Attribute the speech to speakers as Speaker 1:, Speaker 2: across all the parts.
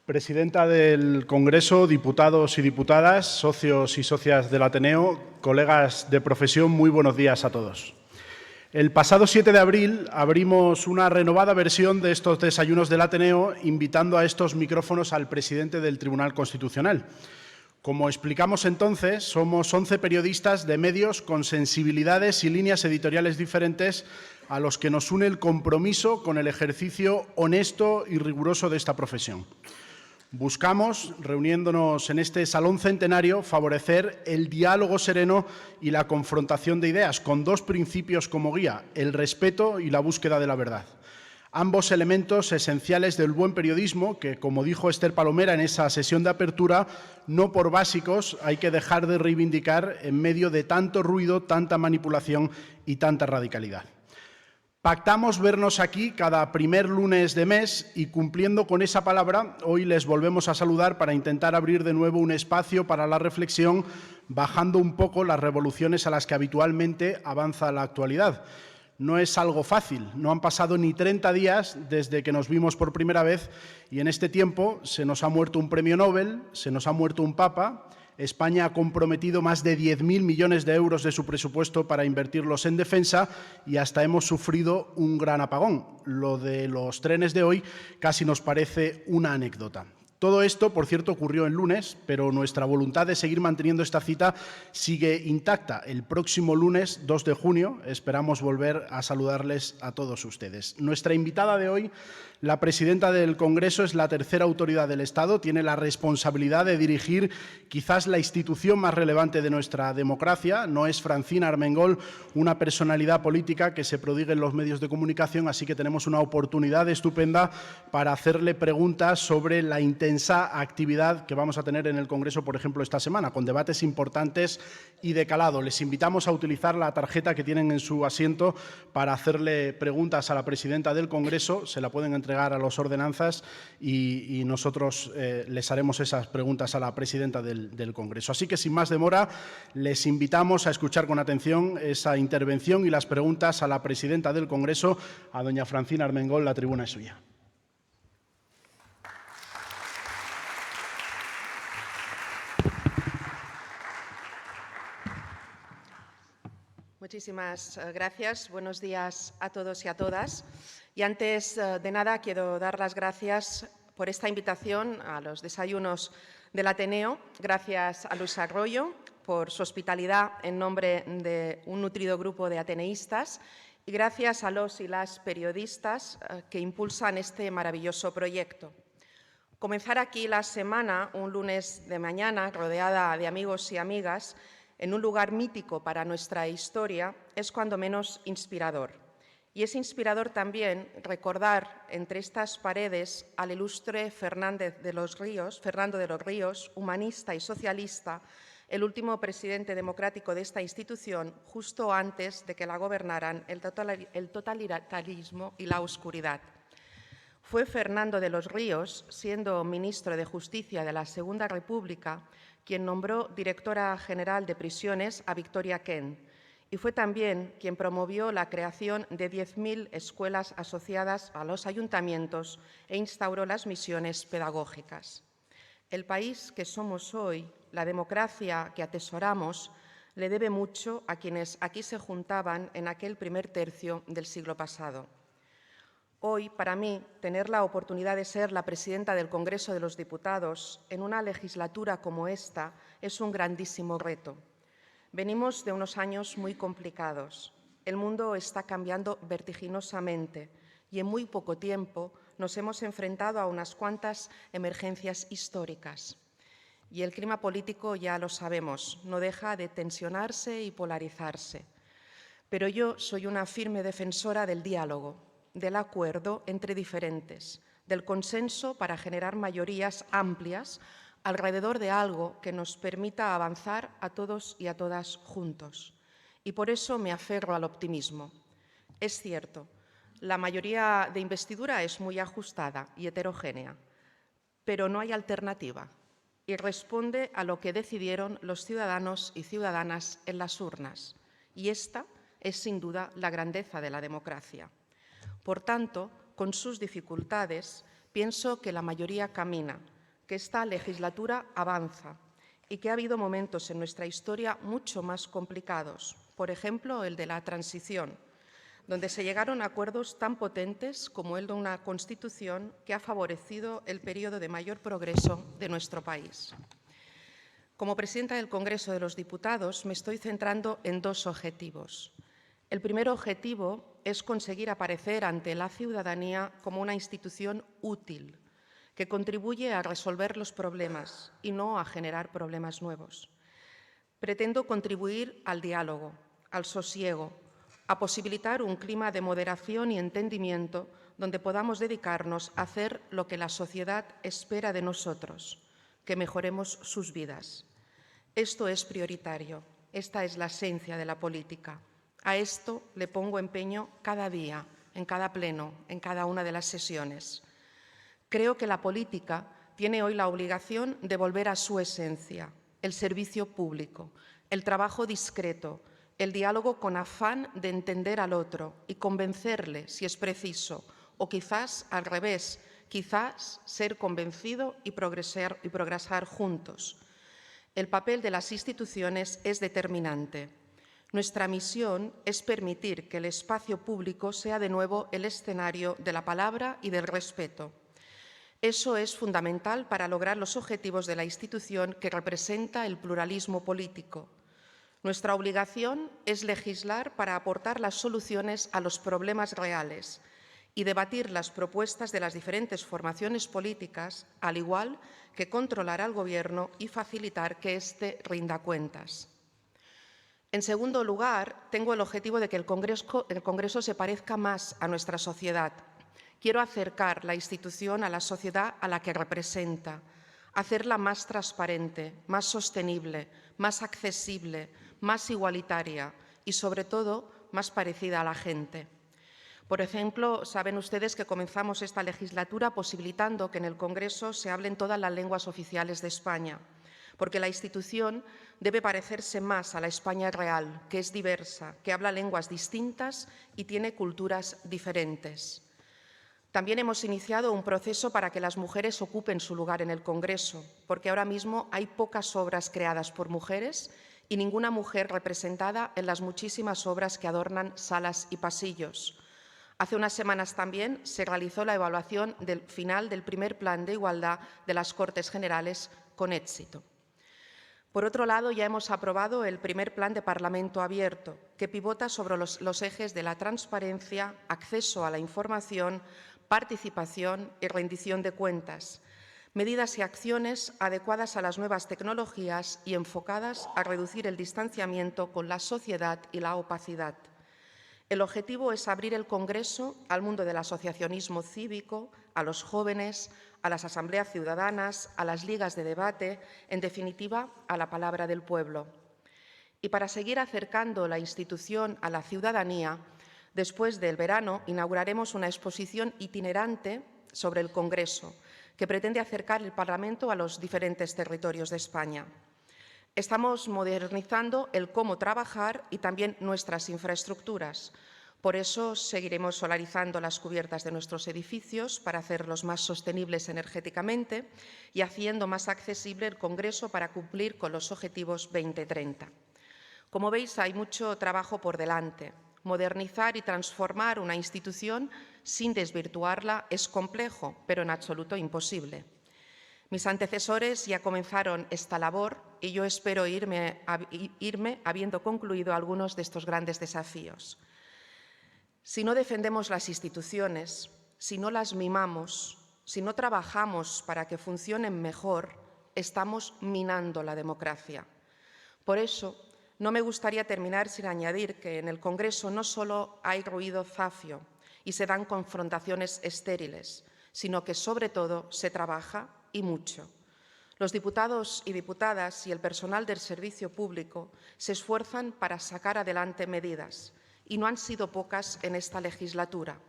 Speaker 1: Presidenta del Congreso, diputados y diputadas, socios y socias del Ateneo, colegas de profesión, muy buenos días a todos. El pasado 7 de abril abrimos una renovada versión de estos desayunos del Ateneo, invitando a estos micrófonos al presidente del Tribunal Constitucional. Como explicamos entonces, somos 11 periodistas de medios con sensibilidades y líneas editoriales diferentes a los que nos une el compromiso con el ejercicio honesto y riguroso de esta profesión. Buscamos, reuniéndonos en este salón centenario, favorecer el diálogo sereno y la confrontación de ideas, con dos principios como guía: el respeto y la búsqueda de la verdad. Ambos elementos esenciales del buen periodismo que, como dijo Esther Palomera en esa sesión de apertura, no por básicos hay que dejar de reivindicar en medio de tanto ruido, tanta manipulación y tanta radicalidad. Pactamos vernos aquí cada primer lunes de mes y, cumpliendo con esa palabra, hoy les volvemos a saludar para intentar abrir de nuevo un espacio para la reflexión, bajando un poco las revoluciones a las que habitualmente avanza la actualidad. No es algo fácil, no han pasado ni 30 días desde que nos vimos por primera vez y en este tiempo se nos ha muerto un premio Nobel, se nos ha muerto un papa. España ha comprometido más de 10.000 millones de euros de su presupuesto para invertirlos en defensa y hasta hemos sufrido un gran apagón. Lo de los trenes de hoy casi nos parece una anécdota. Todo esto, por cierto, ocurrió el lunes, pero nuestra voluntad de seguir manteniendo esta cita sigue intacta. El próximo lunes, 2 de junio, esperamos volver a saludarles a todos ustedes. Nuestra invitada de hoy, la presidenta del Congreso, es la tercera autoridad del Estado, tiene la responsabilidad de dirigir quizás la institución más relevante de nuestra democracia. No es Francina Armengol una personalidad política que se prodigue en los medios de comunicación, así que tenemos una oportunidad estupenda para hacerle preguntas sobre la intensa actividad que vamos a tener en el Congreso, por ejemplo, esta semana, con debates importantes y de calado. Les invitamos a utilizar la tarjeta que tienen en su asiento para hacerle preguntas a la presidenta del Congreso. Se la pueden entregar a los ordenanzas y nosotros les haremos esas preguntas a la presidenta del Congreso. Así que, sin más demora, les invitamos a escuchar con atención esa intervención y las preguntas a la presidenta del Congreso, a doña Francina Armengol. La tribuna es suya.
Speaker 2: Muchísimas gracias. Buenos días a todos y a todas. Y antes de nada, quiero dar las gracias por esta invitación a los desayunos del Ateneo. Gracias a Luis Arroyo por su hospitalidad en nombre de un nutrido grupo de ateneístas. Y gracias a los y las periodistas que impulsan este maravilloso proyecto. Comenzar aquí la semana, un lunes de mañana, rodeada de amigos y amigas, en un lugar mítico para nuestra historia, es cuando menos inspirador. Y es inspirador también recordar entre estas paredes al ilustre Fernando de los Ríos, humanista y socialista, el último presidente democrático de esta institución, justo antes de que la gobernaran el totalitarismo y la oscuridad. Fue Fernando de los Ríos, siendo ministro de Justicia de la Segunda República, quien nombró directora general de prisiones a Victoria Kent, y fue también quien promovió la creación de 10.000 escuelas asociadas a los ayuntamientos e instauró las misiones pedagógicas. El país que somos hoy, la democracia que atesoramos, le debe mucho a quienes aquí se juntaban en aquel primer tercio del siglo pasado. Hoy, para mí, tener la oportunidad de ser la presidenta del Congreso de los Diputados en una legislatura como esta es un grandísimo reto. Venimos de unos años muy complicados. El mundo está cambiando vertiginosamente y en muy poco tiempo nos hemos enfrentado a unas cuantas emergencias históricas. Y el clima político, ya lo sabemos, no deja de tensionarse y polarizarse. Pero yo soy una firme defensora del diálogo, del acuerdo entre diferentes, del consenso para generar mayorías amplias alrededor de algo que nos permita avanzar a todos y a todas juntos. Y por eso me aferro al optimismo. Es cierto, la mayoría de investidura es muy ajustada y heterogénea, pero no hay alternativa y responde a lo que decidieron los ciudadanos y ciudadanas en las urnas. Y esta es sin duda la grandeza de la democracia. Por tanto, con sus dificultades, pienso que la mayoría camina que esta legislatura avanza y que ha habido momentos en nuestra historia mucho más complicados, por ejemplo, el de la transición, donde se llegaron a acuerdos tan potentes como el de una Constitución que ha favorecido el periodo de mayor progreso de nuestro país. Como presidenta del Congreso de los Diputados, me estoy centrando en dos objetivos. El primer objetivo es conseguir aparecer ante la ciudadanía como una institución útil, que contribuye a resolver los problemas y no a generar problemas nuevos. Pretendo contribuir al diálogo, al sosiego, a posibilitar un clima de moderación y entendimiento donde podamos dedicarnos a hacer lo que la sociedad espera de nosotros, que mejoremos sus vidas. Esto es prioritario, esta es la esencia de la política. A esto le pongo empeño cada día, en cada pleno, en cada una de las sesiones. Creo que la política tiene hoy la obligación de volver a su esencia, el servicio público, el trabajo discreto, el diálogo con afán de entender al otro y convencerle si es preciso, o quizás al revés, quizás ser convencido y progresar juntos. El papel de las instituciones es determinante. Nuestra misión es permitir que el espacio público sea de nuevo el escenario de la palabra y del respeto. Eso es fundamental para lograr los objetivos de la institución que representa el pluralismo político. Nuestra obligación es legislar para aportar las soluciones a los problemas reales y debatir las propuestas de las diferentes formaciones políticas, al igual que controlar al Gobierno y facilitar que éste rinda cuentas. En segundo lugar, tengo el objetivo de que el Congreso se parezca más a nuestra sociedad. Quiero acercar la institución a la sociedad a la que representa, hacerla más transparente, más sostenible, más accesible, más igualitaria y, sobre todo, más parecida a la gente. Por ejemplo, saben ustedes que comenzamos esta legislatura posibilitando que en el Congreso se hablen todas las lenguas oficiales de España, porque la institución debe parecerse más a la España real, que es diversa, que habla lenguas distintas y tiene culturas diferentes. También hemos iniciado un proceso para que las mujeres ocupen su lugar en el Congreso, porque ahora mismo hay pocas obras creadas por mujeres y ninguna mujer representada en las muchísimas obras que adornan salas y pasillos. Hace unas semanas también se realizó la evaluación final del primer Plan de Igualdad de las Cortes Generales con éxito. Por otro lado, ya hemos aprobado el primer Plan de Parlamento Abierto, que pivota sobre los ejes de la transparencia, acceso a la información, participación y rendición de cuentas, medidas y acciones adecuadas a las nuevas tecnologías y enfocadas a reducir el distanciamiento con la sociedad y la opacidad. El objetivo es abrir el Congreso al mundo del asociacionismo cívico, a los jóvenes, a las asambleas ciudadanas, a las ligas de debate, en definitiva, a la palabra del pueblo. Y para seguir acercando la institución a la ciudadanía, después del verano inauguraremos una exposición itinerante sobre el Congreso, que pretende acercar el Parlamento a los diferentes territorios de España. Estamos modernizando el cómo trabajar y también nuestras infraestructuras. Por eso seguiremos solarizando las cubiertas de nuestros edificios para hacerlos más sostenibles energéticamente y haciendo más accesible el Congreso para cumplir con los objetivos 2030. Como veis, hay mucho trabajo por delante. Modernizar y transformar una institución sin desvirtuarla es complejo, pero en absoluto imposible. Mis antecesores ya comenzaron esta labor y yo espero irme habiendo concluido algunos de estos grandes desafíos. Si no defendemos las instituciones, si no las mimamos, si no trabajamos para que funcionen mejor, estamos minando la democracia. Por eso, no me gustaría terminar sin añadir que en el Congreso no solo hay ruido zafio y se dan confrontaciones estériles, sino que sobre todo se trabaja y mucho. Los diputados y diputadas y el personal del servicio público se esfuerzan para sacar adelante medidas y no han sido pocas en esta legislatura.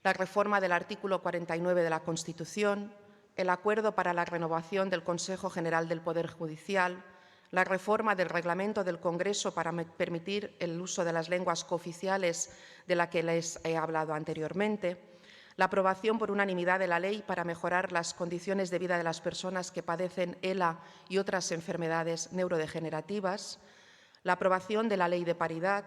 Speaker 2: La reforma del artículo 49 de la Constitución, el acuerdo para la renovación del Consejo General del Poder Judicial, la reforma del reglamento del Congreso para permitir el uso de las lenguas cooficiales de la que les he hablado anteriormente, la aprobación por unanimidad de la ley para mejorar las condiciones de vida de las personas que padecen ELA y otras enfermedades neurodegenerativas, la aprobación de la ley de paridad,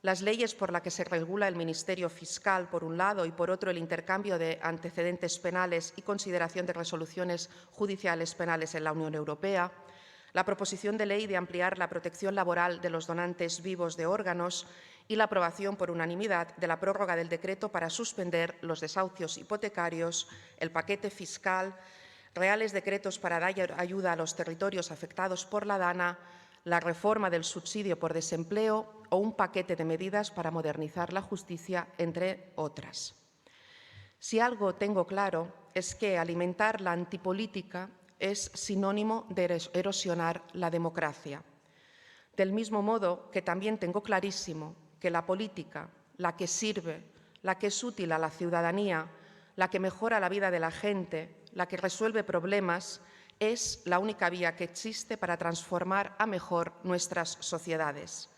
Speaker 2: las leyes por las que se regula el Ministerio Fiscal, por un lado, y por otro el intercambio de antecedentes penales y consideración de resoluciones judiciales penales en la Unión Europea, la proposición de ley de ampliar la protección laboral de los donantes vivos de órganos y la aprobación por unanimidad de la prórroga del decreto para suspender los desahucios hipotecarios, el paquete fiscal, reales decretos para dar ayuda a los territorios afectados por la DANA, la reforma del subsidio por desempleo o un paquete de medidas para modernizar la justicia, entre otras. Si algo tengo claro es que alimentar la antipolítica es sinónimo de erosionar la democracia. Del mismo modo que también tengo clarísimo que la política, la que sirve, la que es útil a la ciudadanía, la que mejora la vida de la gente, la que resuelve problemas, es la única vía que existe para transformar a mejor nuestras sociedades.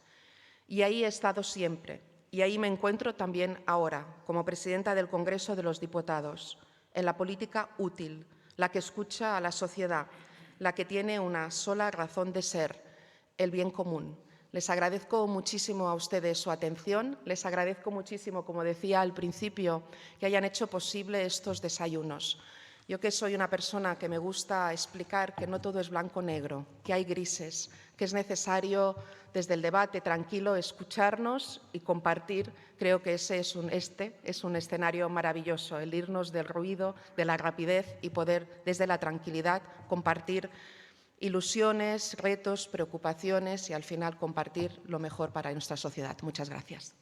Speaker 2: Y ahí he estado siempre, y ahí me encuentro también ahora, como presidenta del Congreso de los Diputados, en la política útil, la que escucha a la sociedad, la que tiene una sola razón de ser, el bien común. Les agradezco muchísimo a ustedes su atención, les agradezco muchísimo, como decía al principio, que hayan hecho posible estos desayunos. Yo que soy una persona que me gusta explicar que no todo es blanco-negro, que hay grises, que es necesario desde el debate tranquilo escucharnos y compartir. Creo que este es un escenario maravilloso, el irnos del ruido, de la rapidez y poder desde la tranquilidad compartir ilusiones, retos, preocupaciones y al final compartir lo mejor para nuestra sociedad. Muchas gracias.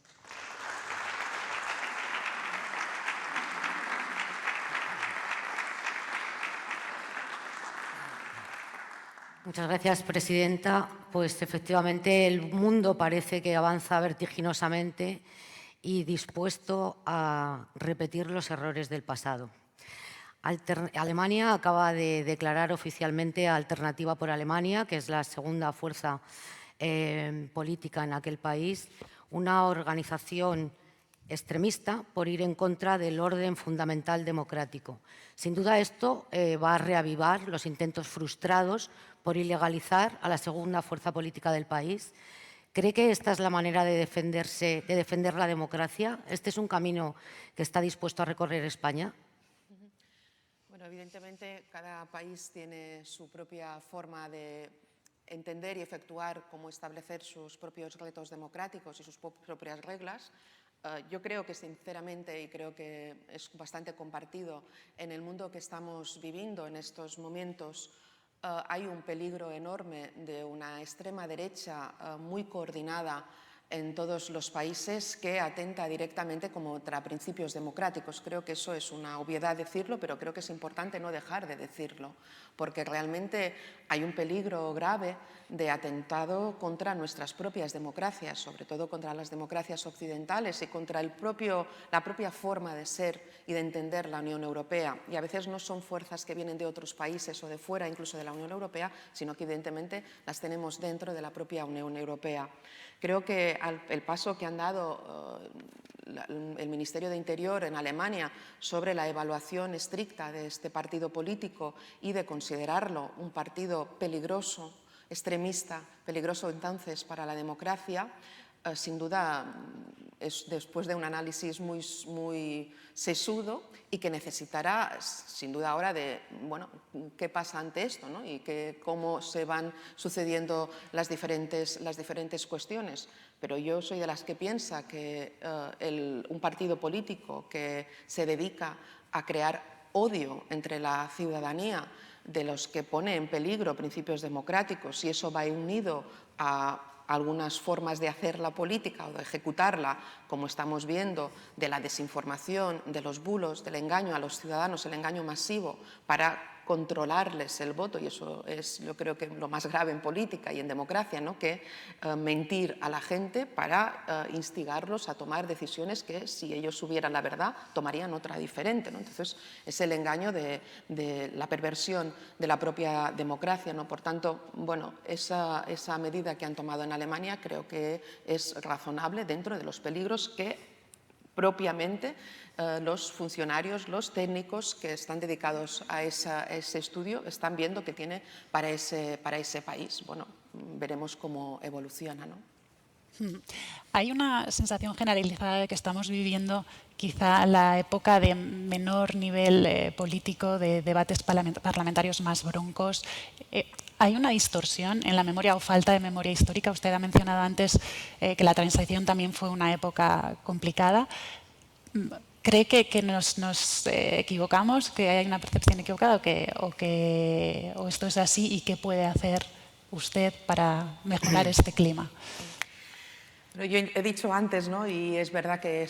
Speaker 3: Muchas gracias, presidenta. Pues efectivamente el mundo parece que avanza vertiginosamente y dispuesto a repetir los errores del pasado. Alemania acaba de declarar oficialmente a Alternativa por Alemania, que es la segunda fuerza política en aquel país, una organización extremista por ir en contra del orden fundamental democrático. Sin duda esto va a reavivar los intentos frustrados por ilegalizar a la segunda fuerza política del país. ¿Cree que esta es la manera de defender la democracia? ¿Este es un camino que está dispuesto a recorrer España?
Speaker 2: Bueno, evidentemente cada país tiene su propia forma de entender y efectuar cómo establecer sus propios retos democráticos y sus propias reglas. Yo creo que sinceramente, y creo que es bastante compartido, en el mundo que estamos viviendo en estos momentos hay un peligro enorme de una extrema derecha muy coordinada en todos los países que atenta directamente contra principios democráticos. Creo que eso es una obviedad decirlo, pero creo que es importante no dejar de decirlo, porque realmente hay un peligro grave de atentado contra nuestras propias democracias, sobre todo contra las democracias occidentales y contra la propia forma de ser y de entender la Unión Europea. Y a veces no son fuerzas que vienen de otros países o de fuera, incluso de la Unión Europea, sino que evidentemente las tenemos dentro de la propia Unión Europea. Creo que el paso que han dado el Ministerio de Interior en Alemania sobre la evaluación estricta de este partido político y de considerarlo un partido peligroso, extremista, peligroso entonces para la democracia, sin duda es después de un análisis muy sesudo y que necesitará sin duda ahora de, bueno, qué pasa ante esto, ¿no? Y cómo se van sucediendo las diferentes cuestiones. Pero yo soy de las que piensa que un partido político que se dedica a crear odio entre la ciudadanía, de los que pone en peligro principios democráticos, y eso va unido a algunas formas de hacer la política o de ejecutarla, como estamos viendo, de la desinformación, de los bulos, del engaño a los ciudadanos, el engaño masivo para controlarles el voto, y eso es, yo creo que lo más grave en política y en democracia, ¿no? Que mentir a la gente para instigarlos a tomar decisiones que, si ellos supieran la verdad, tomarían otra diferente, ¿no? Entonces, es el engaño de la perversión de la propia democracia, ¿no? Por tanto, bueno, esa medida que han tomado en Alemania creo que es razonable dentro de los peligros que propiamente los funcionarios, los técnicos que están dedicados a ese estudio están viendo que tiene para ese país. Bueno, veremos cómo evoluciona, ¿no?
Speaker 4: Hay una sensación generalizada de que estamos viviendo quizá la época de menor nivel político, de debates parlamentarios más broncos. ¿Hay una distorsión en la memoria o falta de memoria histórica? Usted ha mencionado antes que la transición también fue una época complicada. ¿Cree que nos equivocamos, que hay una percepción equivocada o esto es así y qué puede hacer usted para mejorar este clima?
Speaker 2: Yo he dicho antes, ¿no? Y es verdad que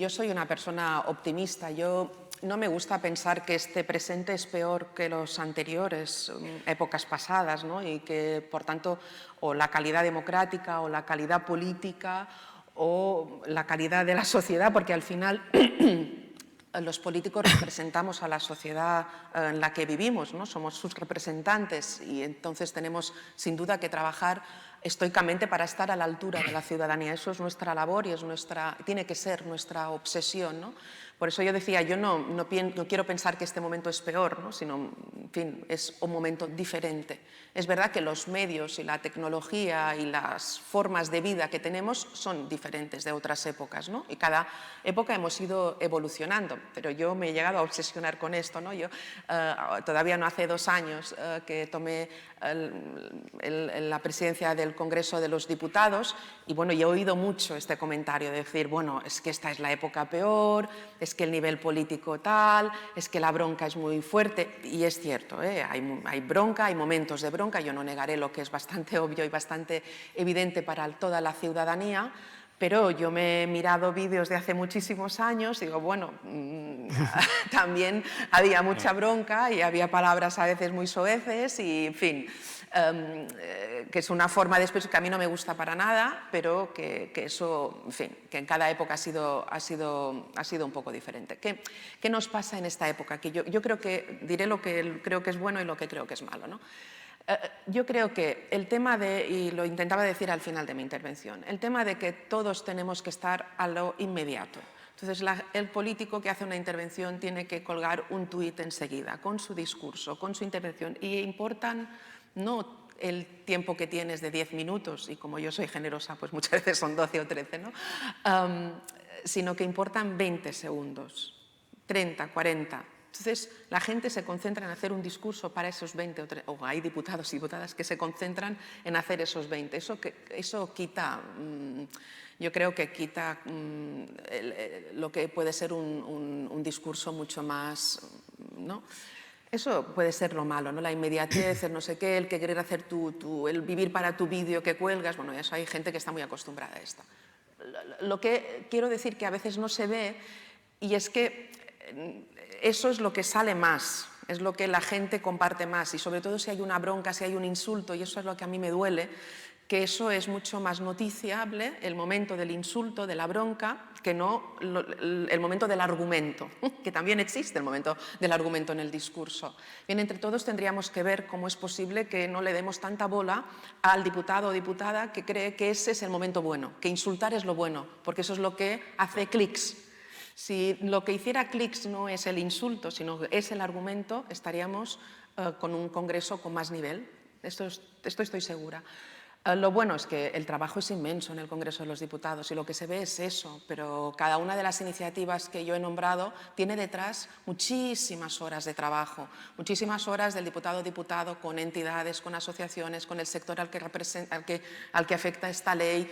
Speaker 2: yo soy una persona optimista. Yo no me gusta pensar que este presente es peor que los anteriores, épocas pasadas, ¿no? Y que, por tanto, o la calidad democrática o la calidad política o la calidad de la sociedad, porque al final los políticos representamos a la sociedad en la que vivimos, ¿no? Somos sus representantes y entonces tenemos sin duda que trabajar estoicamente para estar a la altura de la ciudadanía. Eso es nuestra labor y tiene que ser nuestra obsesión, ¿no? Por eso yo decía, yo no quiero pensar que este momento es peor, ¿no? Sino, en fin, es un momento diferente. Es verdad que los medios y la tecnología y las formas de vida que tenemos son diferentes de otras épocas, ¿no? Y cada época hemos ido evolucionando, pero yo me he llegado a obsesionar con esto, ¿no? Yo todavía no hace 2 años que tomé la presidencia del Congreso de los Diputados y bueno, yo he oído mucho este comentario de decir, bueno, es que esta es la época peor, es que el nivel político tal, es que la bronca es muy fuerte y es cierto, hay bronca, hay momentos de bronca, yo no negaré lo que es bastante obvio y bastante evidente para toda la ciudadanía, pero yo me he mirado vídeos de hace muchísimos años y digo, bueno, también había mucha bronca y había palabras a veces muy soeces y, en fin, que es una forma de expresión que a mí no me gusta para nada, pero que eso, en fin, que en cada época ha sido un poco diferente. ¿Qué nos pasa en esta época? Que yo creo que diré lo que creo que es bueno y lo que creo que es malo, ¿no? Yo creo que el tema y lo intentaba decir al final de mi intervención, el tema de que todos tenemos que estar a lo inmediato. Entonces, el político que hace una intervención tiene que colgar un tuit enseguida, con su discurso, con su intervención, y importan no el tiempo que tienes de 10 minutos, y como yo soy generosa, pues muchas veces son 12 o 13, ¿no? Sino que importan 20 segundos, 30, 40. Entonces, la gente se concentra en hacer un discurso para esos 20 o hay diputados y diputadas que se concentran en hacer esos 20. Eso quita, yo creo que quita lo que puede ser un discurso mucho más, ¿no? Eso puede ser lo malo, ¿no? La inmediatez, el no sé qué, el que querer hacer el vivir para tu vídeo que cuelgas, bueno, eso hay gente que está muy acostumbrada a esto. Lo que quiero decir que a veces no se ve y es que eso es lo que sale más, es lo que la gente comparte más y sobre todo si hay una bronca, si hay un insulto, y eso es lo que a mí me duele, que eso es mucho más noticiable, el momento del insulto, de la bronca, que no el momento del argumento, que también existe el momento del argumento en el discurso. Bien, entre todos tendríamos que ver cómo es posible que no le demos tanta bola al diputado o diputada que cree que ese es el momento bueno, que insultar es lo bueno, porque eso es lo que hace clics. Si lo que hiciera clics no es el insulto, sino es el argumento, estaríamos con un congreso con más nivel. Esto estoy segura. Lo bueno es que el trabajo es inmenso en el Congreso de los Diputados y lo que se ve es eso, pero cada una de las iniciativas que yo he nombrado tiene detrás muchísimas horas de trabajo, muchísimas horas del diputado o diputado con entidades, con asociaciones, con el sector al que afecta esta ley,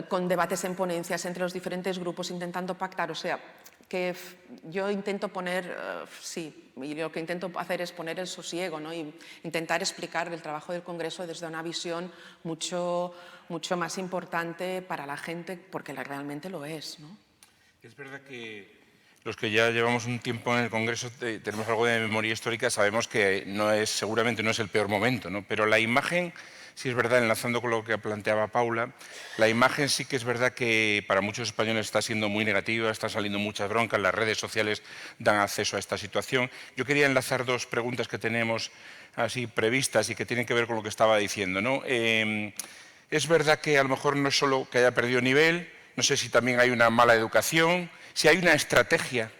Speaker 2: con debates en ponencias entre los diferentes grupos intentando pactar, o sea, que yo intento poner, y lo que intento hacer es poner el sosiego, ¿no? Y intentar explicar el trabajo del Congreso desde una visión mucho más importante para la gente, porque realmente lo es, ¿no?
Speaker 5: Es verdad que los que ya llevamos un tiempo en el Congreso tenemos algo de memoria histórica, sabemos que seguramente no es el peor momento, ¿no? Pero la imagen, sí es verdad, enlazando con lo que planteaba Paula, la imagen sí que es verdad que para muchos españoles está siendo muy negativa, están saliendo muchas broncas, las redes sociales dan acceso a esta situación. Yo quería enlazar 2 preguntas que tenemos así previstas y que tienen que ver con lo que estaba diciendo, ¿no? Es verdad que a lo mejor no es solo que haya perdido nivel, no sé si también hay una mala educación, si hay una estrategia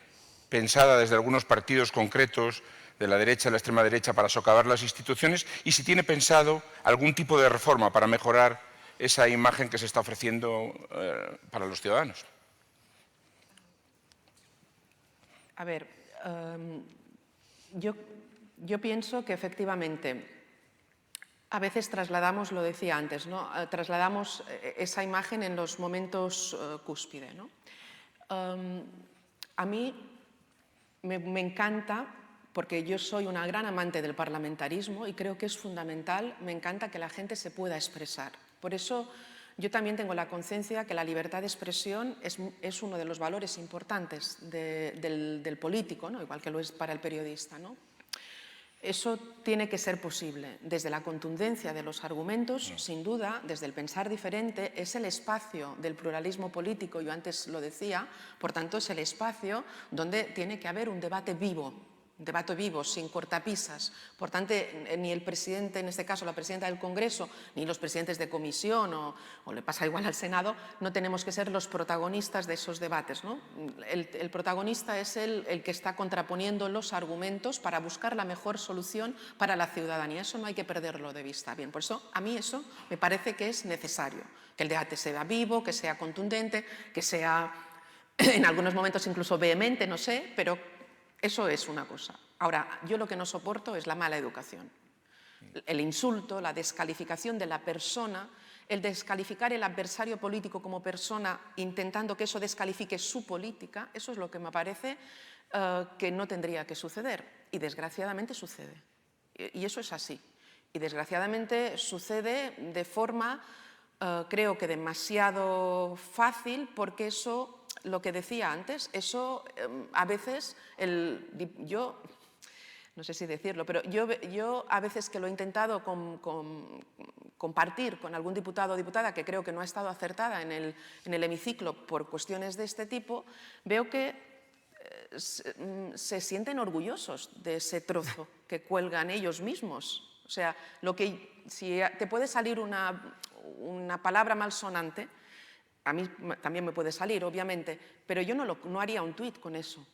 Speaker 5: pensada desde algunos partidos concretos de la derecha, de la extrema derecha, para socavar las instituciones, y si tiene pensado algún tipo de reforma para mejorar esa imagen que se está ofreciendo para los ciudadanos.
Speaker 2: A ver, yo pienso que efectivamente a veces trasladamos, lo decía antes, ¿no? Trasladamos esa imagen en los momentos cúspide, ¿no? A mí me encanta, porque yo soy una gran amante del parlamentarismo y creo que es fundamental, me encanta que la gente se pueda expresar. Por eso yo también tengo la conciencia que la libertad de expresión es uno de los valores importantes del político, ¿no? Igual que lo es para el periodista, ¿no? Eso tiene que ser posible. Desde la contundencia de los argumentos, sin duda, desde el pensar diferente, es el espacio del pluralismo político, yo antes lo decía, por tanto es el espacio donde tiene que haber un debate vivo, sin cortapisas. Por tanto, ni el presidente, en este caso la presidenta del Congreso, ni los presidentes de comisión, o le pasa igual al Senado, no tenemos que ser los protagonistas de esos debates, ¿no? El protagonista es el que está contraponiendo los argumentos para buscar la mejor solución para la ciudadanía. Eso no hay que perderlo de vista. Bien, por eso a mí eso me parece que es necesario, que el debate sea vivo, que sea contundente, que sea en algunos momentos incluso vehemente, no sé, pero eso es una cosa. Ahora, yo lo que no soporto es la mala educación. El insulto, la descalificación de la persona, el descalificar el adversario político como persona intentando que eso descalifique su política, eso es lo que me parece que no tendría que suceder. Y desgraciadamente sucede. Y eso es así. Y desgraciadamente sucede de forma, creo que demasiado fácil, porque eso, lo que decía antes, eso a veces, yo no sé si decirlo, pero yo a veces que lo he intentado compartir con algún diputado o diputada que creo que no ha estado acertada en el hemiciclo por cuestiones de este tipo, veo que se sienten orgullosos de ese trozo que cuelgan ellos mismos. O sea, si te puede salir una palabra malsonante, a mí también me puede salir, obviamente, pero yo no haría un tuit con eso,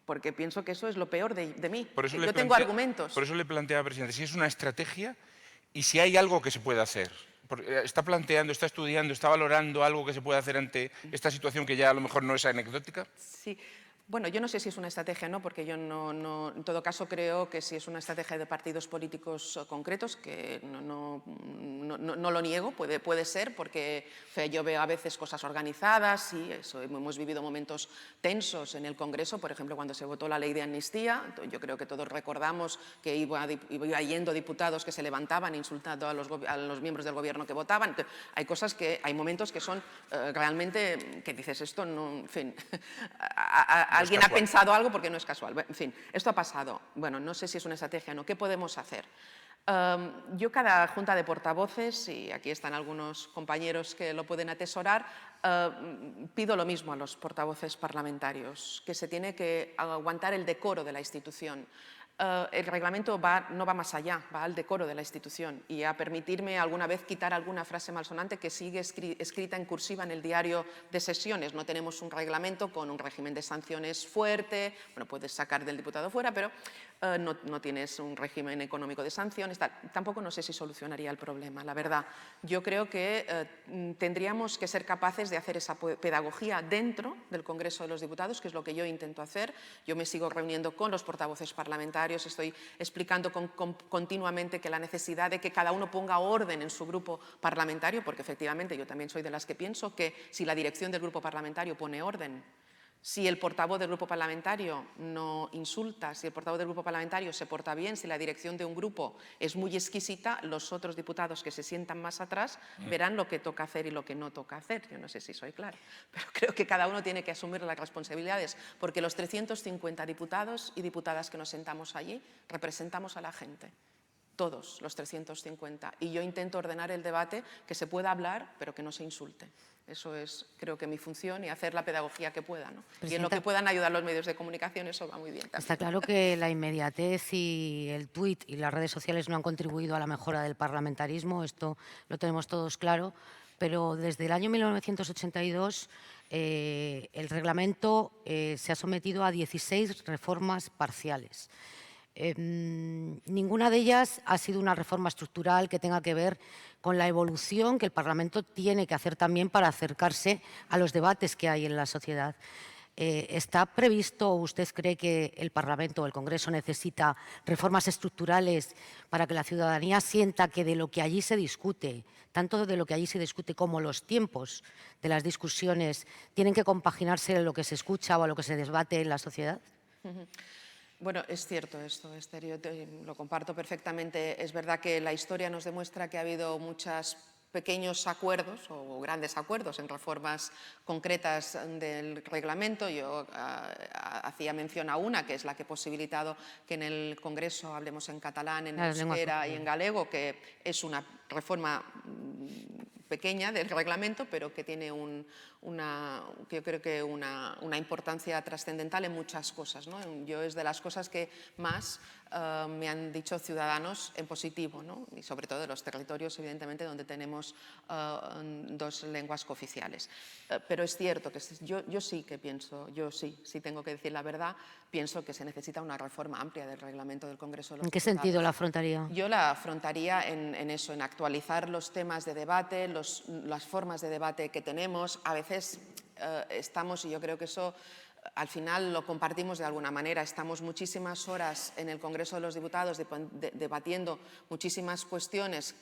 Speaker 2: porque pienso que eso es lo peor de mí. Yo tengo argumentos.
Speaker 5: Por eso le planteaba, presidente, si es una estrategia y si hay algo que se puede hacer. ¿Está planteando, está estudiando, está valorando algo que se puede hacer ante esta situación que ya a lo mejor no es anecdótica?
Speaker 2: Sí. Bueno, yo no sé si es una estrategia o no, porque yo en todo caso creo que si es una estrategia de partidos políticos concretos, que no lo niego, puede ser, porque yo veo a veces cosas organizadas y eso, hemos vivido momentos tensos en el Congreso, por ejemplo, cuando se votó la ley de amnistía, yo creo que todos recordamos que iba yendo diputados que se levantaban insultando a los miembros del gobierno que votaban. Hay momentos que son realmente, que dices esto, no, en fin, alguien ha pensado algo porque no es casual. En fin, esto ha pasado. Bueno, no sé si es una estrategia o no. ¿Qué podemos hacer? Yo cada junta de portavoces, y aquí están algunos compañeros que lo pueden atesorar, pido lo mismo a los portavoces parlamentarios, que se tiene que aguantar el decoro de la institución. El reglamento no va más allá, va al decoro de la institución y a permitirme alguna vez quitar alguna frase malsonante que sigue escrita en cursiva en el diario de sesiones. No tenemos un reglamento con un régimen de sanciones fuerte, bueno, puedes sacar del diputado fuera, pero no tienes un régimen económico de sanciones. Tampoco no sé si solucionaría el problema, la verdad. Yo creo que tendríamos que ser capaces de hacer esa pedagogía dentro del Congreso de los Diputados, que es lo que yo intento hacer. Yo me sigo reuniendo con los portavoces parlamentarios, estoy explicando continuamente que la necesidad de que cada uno ponga orden en su grupo parlamentario, porque efectivamente yo también soy de las que pienso que si la dirección del grupo parlamentario pone orden, si el portavoz del grupo parlamentario no insulta, si el portavoz del grupo parlamentario se porta bien, si la dirección de un grupo es muy exquisita, los otros diputados que se sientan más atrás verán lo que toca hacer y lo que no toca hacer. Yo no sé si soy clara, pero creo que cada uno tiene que asumir las responsabilidades, porque los 350 diputados y diputadas que nos sentamos allí representamos a la gente. Todos los 350. Y yo intento ordenar el debate, que se pueda hablar, pero que no se insulte. Eso es, creo que mi función, y hacer la pedagogía que pueda, ¿no? Y en lo que puedan ayudar los medios de comunicación, eso va muy bien también.
Speaker 3: Está claro que la inmediatez y el tuit y las redes sociales no han contribuido a la mejora del parlamentarismo, esto lo tenemos todos claro, pero desde el año 1982 el reglamento se ha sometido a 16 reformas parciales. Ninguna de ellas ha sido una reforma estructural que tenga que ver con la evolución que el Parlamento tiene que hacer también para acercarse a los debates que hay en la sociedad. ¿Está previsto o usted cree que el Parlamento o el Congreso necesita reformas estructurales para que la ciudadanía sienta que de lo que allí se discute, tanto de lo que allí se discute como los tiempos de las discusiones, tienen que compaginarse lo que se escucha o lo que se debate en la sociedad?
Speaker 2: Bueno, es cierto esto, Esther, yo lo comparto perfectamente. Es verdad que la historia nos demuestra que ha habido muchos pequeños acuerdos o grandes acuerdos en reformas concretas del reglamento. Yo hacía mención a una, que es la que ha posibilitado que en el Congreso hablemos en catalán, en euskera y en galego, que es una reforma pequeña del reglamento, pero que tiene yo creo que una importancia trascendental en muchas cosas, ¿no? Yo es de las cosas que más me han dicho ciudadanos en positivo, ¿no? Y sobre todo de los territorios, evidentemente, donde tenemos dos lenguas cooficiales. Pero es cierto que yo sí que pienso, sí tengo que decir la verdad, pienso que se necesita una reforma amplia del reglamento del Congreso de los Diputados.
Speaker 3: ¿En qué sentido la afrontaría?
Speaker 2: Yo la afrontaría en eso, en actualizar los temas de debate, las formas de debate que tenemos. A veces estamos, y yo creo que eso al final lo compartimos de alguna manera, estamos muchísimas horas en el Congreso de los Diputados debatiendo muchísimas cuestiones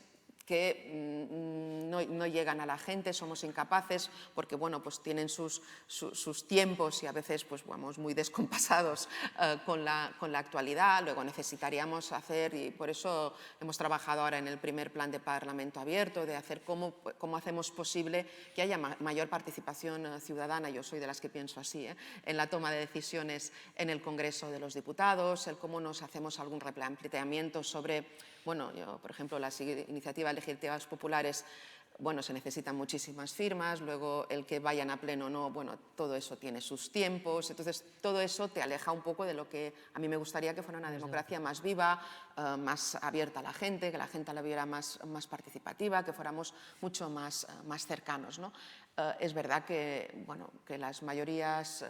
Speaker 2: que no llegan a la gente, somos incapaces porque bueno, pues tienen sus tiempos y a veces pues, vamos muy descompasados con la actualidad. Luego necesitaríamos hacer, y por eso hemos trabajado ahora en el primer plan de Parlamento Abierto, de hacer cómo hacemos posible que haya mayor participación ciudadana, yo soy de las que pienso así, en la toma de decisiones en el Congreso de los Diputados, el cómo nos hacemos algún replanteamiento sobre, bueno, yo, por ejemplo, las iniciativas legislativas populares, bueno, se necesitan muchísimas firmas, luego el que vayan a pleno o no, bueno, todo eso tiene sus tiempos, entonces todo eso te aleja un poco de lo que a mí me gustaría que fuera una democracia más viva, más abierta a la gente, que la gente la viera más participativa, que fuéramos mucho más cercanos, ¿no? Es verdad que, bueno, que las mayorías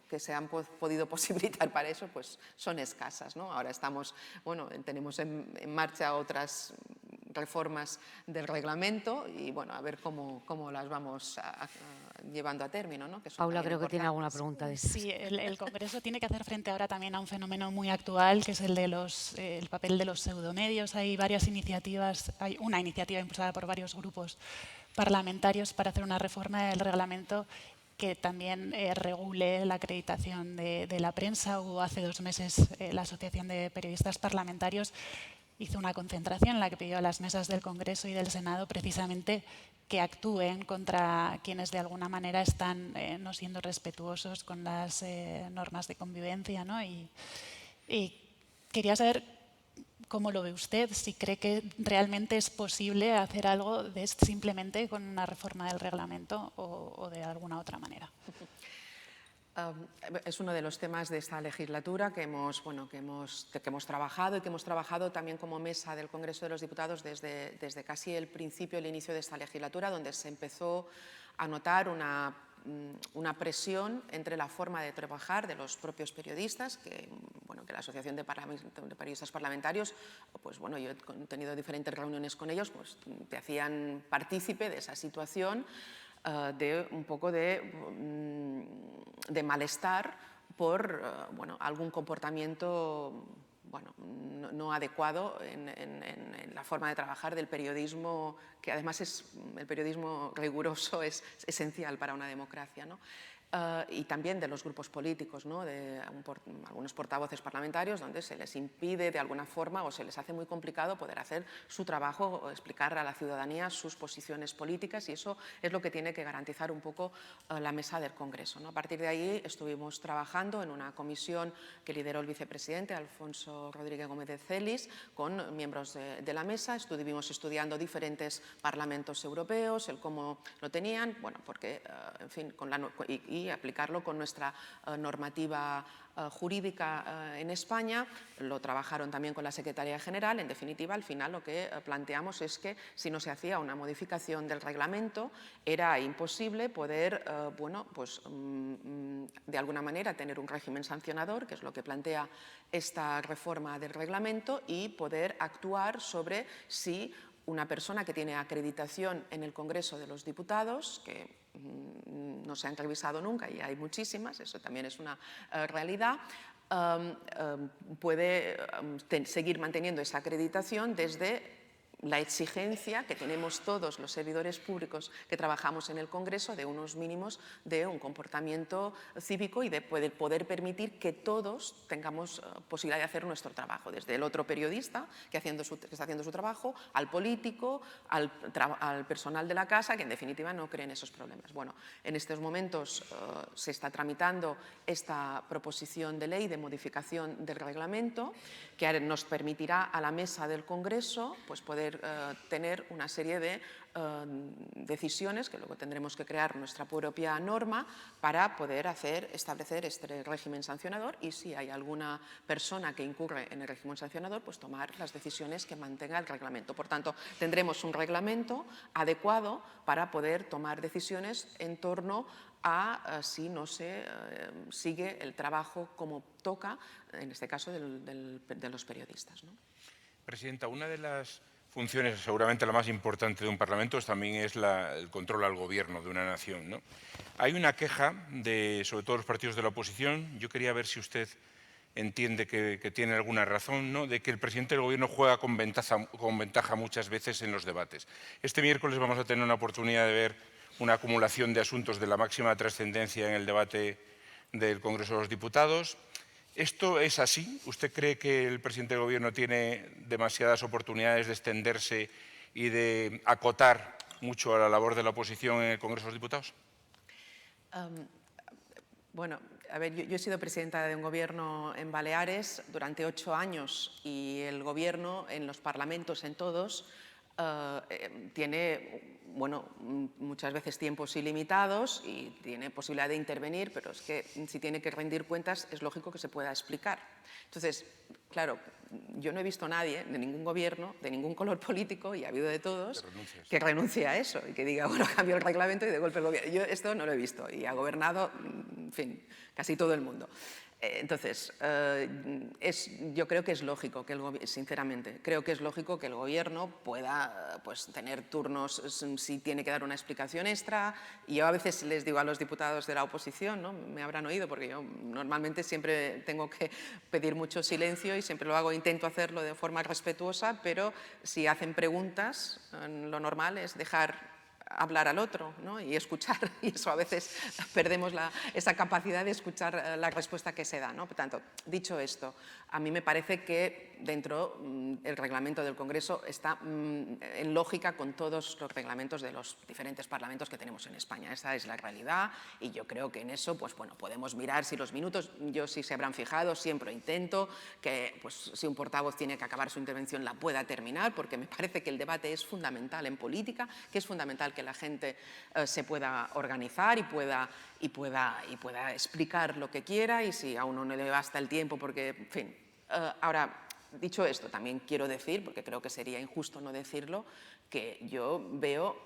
Speaker 2: que se han podido posibilitar para eso pues son escasas, ¿no? Ahora estamos, bueno, tenemos en marcha otras reformas del reglamento y bueno, a ver cómo las vamos llevando a término, ¿no? Que
Speaker 3: Paula, creo que tiene alguna pregunta de estas.
Speaker 4: Sí, el Congreso tiene que hacer frente ahora también a un fenómeno muy actual, que es el papel de los pseudomedios. Hay varias iniciativas, hay una iniciativa impulsada por varios grupos parlamentarios para hacer una reforma del reglamento que también regule la acreditación de la prensa. Hubo hace 2 meses la Asociación de Periodistas Parlamentarios hizo una concentración en la que pidió a las mesas del Congreso y del Senado precisamente que actúen contra quienes de alguna manera están no siendo respetuosos con las normas de convivencia, ¿no? Y quería saber cómo lo ve usted, si cree que realmente es posible hacer algo simplemente con una reforma del reglamento o de alguna otra manera.
Speaker 2: Es uno de los temas de esta legislatura que hemos trabajado y que hemos trabajado también como mesa del Congreso de los Diputados desde casi el principio, el inicio de esta legislatura, donde se empezó a notar una presión entre la forma de trabajar de los propios periodistas, que la Asociación de Periodistas Parlamentarios, pues bueno, yo he tenido diferentes reuniones con ellos, pues te hacían partícipe de esa situación, de un poco de malestar por algún comportamiento no adecuado en la forma de trabajar del periodismo, que además el periodismo riguroso es esencial para una democracia, ¿no? Y también de los grupos políticos, ¿no? De algunos portavoces parlamentarios donde se les impide de alguna forma o se les hace muy complicado poder hacer su trabajo o explicar a la ciudadanía sus posiciones políticas, y eso es lo que tiene que garantizar un poco la mesa del Congreso, ¿no? A partir de ahí estuvimos trabajando en una comisión que lideró el vicepresidente Alfonso Rodríguez Gómez de Celis con miembros de la mesa. Estuvimos estudiando diferentes parlamentos europeos, el cómo lo tenían, bueno, porque, en fin, y y aplicarlo con nuestra normativa jurídica en España. Lo trabajaron también con la Secretaría General. En definitiva, al final lo que planteamos es que si no se hacía una modificación del reglamento, era imposible poder, de alguna manera tener un régimen sancionador, que es lo que plantea esta reforma del reglamento, y poder actuar sobre si una persona que tiene acreditación en el Congreso de los Diputados, que no se han revisado nunca y hay muchísimas, eso también es una realidad, puede seguir manteniendo esa acreditación desde la exigencia que tenemos todos los servidores públicos que trabajamos en el Congreso de unos mínimos de un comportamiento cívico y de poder permitir que todos tengamos posibilidad de hacer nuestro trabajo, desde el otro periodista que está haciendo su trabajo, al político, al personal de la casa, que en definitiva no creen esos problemas. Bueno, en estos momentos se está tramitando esta proposición de ley de modificación del reglamento que nos permitirá a la mesa del Congreso pues, poder tener una serie de decisiones, que luego tendremos que crear nuestra propia norma para poder establecer este régimen sancionador y si hay alguna persona que incurre en el régimen sancionador, pues tomar las decisiones que mantenga el reglamento. Por tanto, tendremos un reglamento adecuado para poder tomar decisiones en torno a si no se sigue el trabajo como toca, en este caso de los periodistas, ¿no?
Speaker 5: Presidenta, una de las funciones, seguramente la más importante de un Parlamento, también es el control al Gobierno de una nación, ¿no? Hay una queja sobre todo los partidos de la oposición. Yo quería ver si usted entiende que tiene alguna razón, ¿no?, de que el presidente del Gobierno juega con ventaja muchas veces en los debates. Este miércoles vamos a tener una oportunidad de ver una acumulación de asuntos de la máxima trascendencia en el debate del Congreso de los Diputados. ¿Esto es así? ¿Usted cree que el presidente del Gobierno tiene demasiadas oportunidades de extenderse y de acotar mucho a la labor de la oposición en el Congreso de los Diputados?
Speaker 2: Bueno, a ver, yo he sido presidenta de un gobierno en Baleares durante 8 años y el gobierno en los parlamentos, en todos, tiene, bueno, muchas veces tiempos ilimitados y tiene posibilidad de intervenir, pero es que si tiene que rendir cuentas es lógico que se pueda explicar. Entonces, claro, yo no he visto a nadie de ningún gobierno, de ningún color político, y ha habido de todos, que renuncie a eso y que diga, bueno, cambio el reglamento y de golpe el gobierno. Yo esto no lo he visto y ha gobernado, en fin, casi todo el mundo. Entonces, yo creo que es lógico, sinceramente, creo que es lógico que el Gobierno pueda pues, tener turnos si tiene que dar una explicación extra. Y yo a veces les digo a los diputados de la oposición, ¿no?, me habrán oído, porque yo normalmente siempre tengo que pedir mucho silencio y siempre lo hago, intento hacerlo de forma respetuosa, pero si hacen preguntas, lo normal es dejar hablar al otro, ¿no?, y escuchar, y eso a veces perdemos esa capacidad de escuchar la respuesta que se da, ¿no? Por tanto, dicho esto, a mí me parece que dentro el reglamento del Congreso está en lógica con todos los reglamentos de los diferentes parlamentos que tenemos en España. Esa es la realidad y yo creo que en eso, pues bueno, podemos mirar si los minutos, yo si se habrán fijado, siempre intento que pues, si un portavoz tiene que acabar su intervención la pueda terminar, porque me parece que el debate es fundamental en política, que es fundamental que la gente se pueda organizar y pueda explicar lo que quiera, y si a uno no le basta el tiempo porque, en fin. Ahora, dicho esto, también quiero decir, porque creo que sería injusto no decirlo, que yo veo,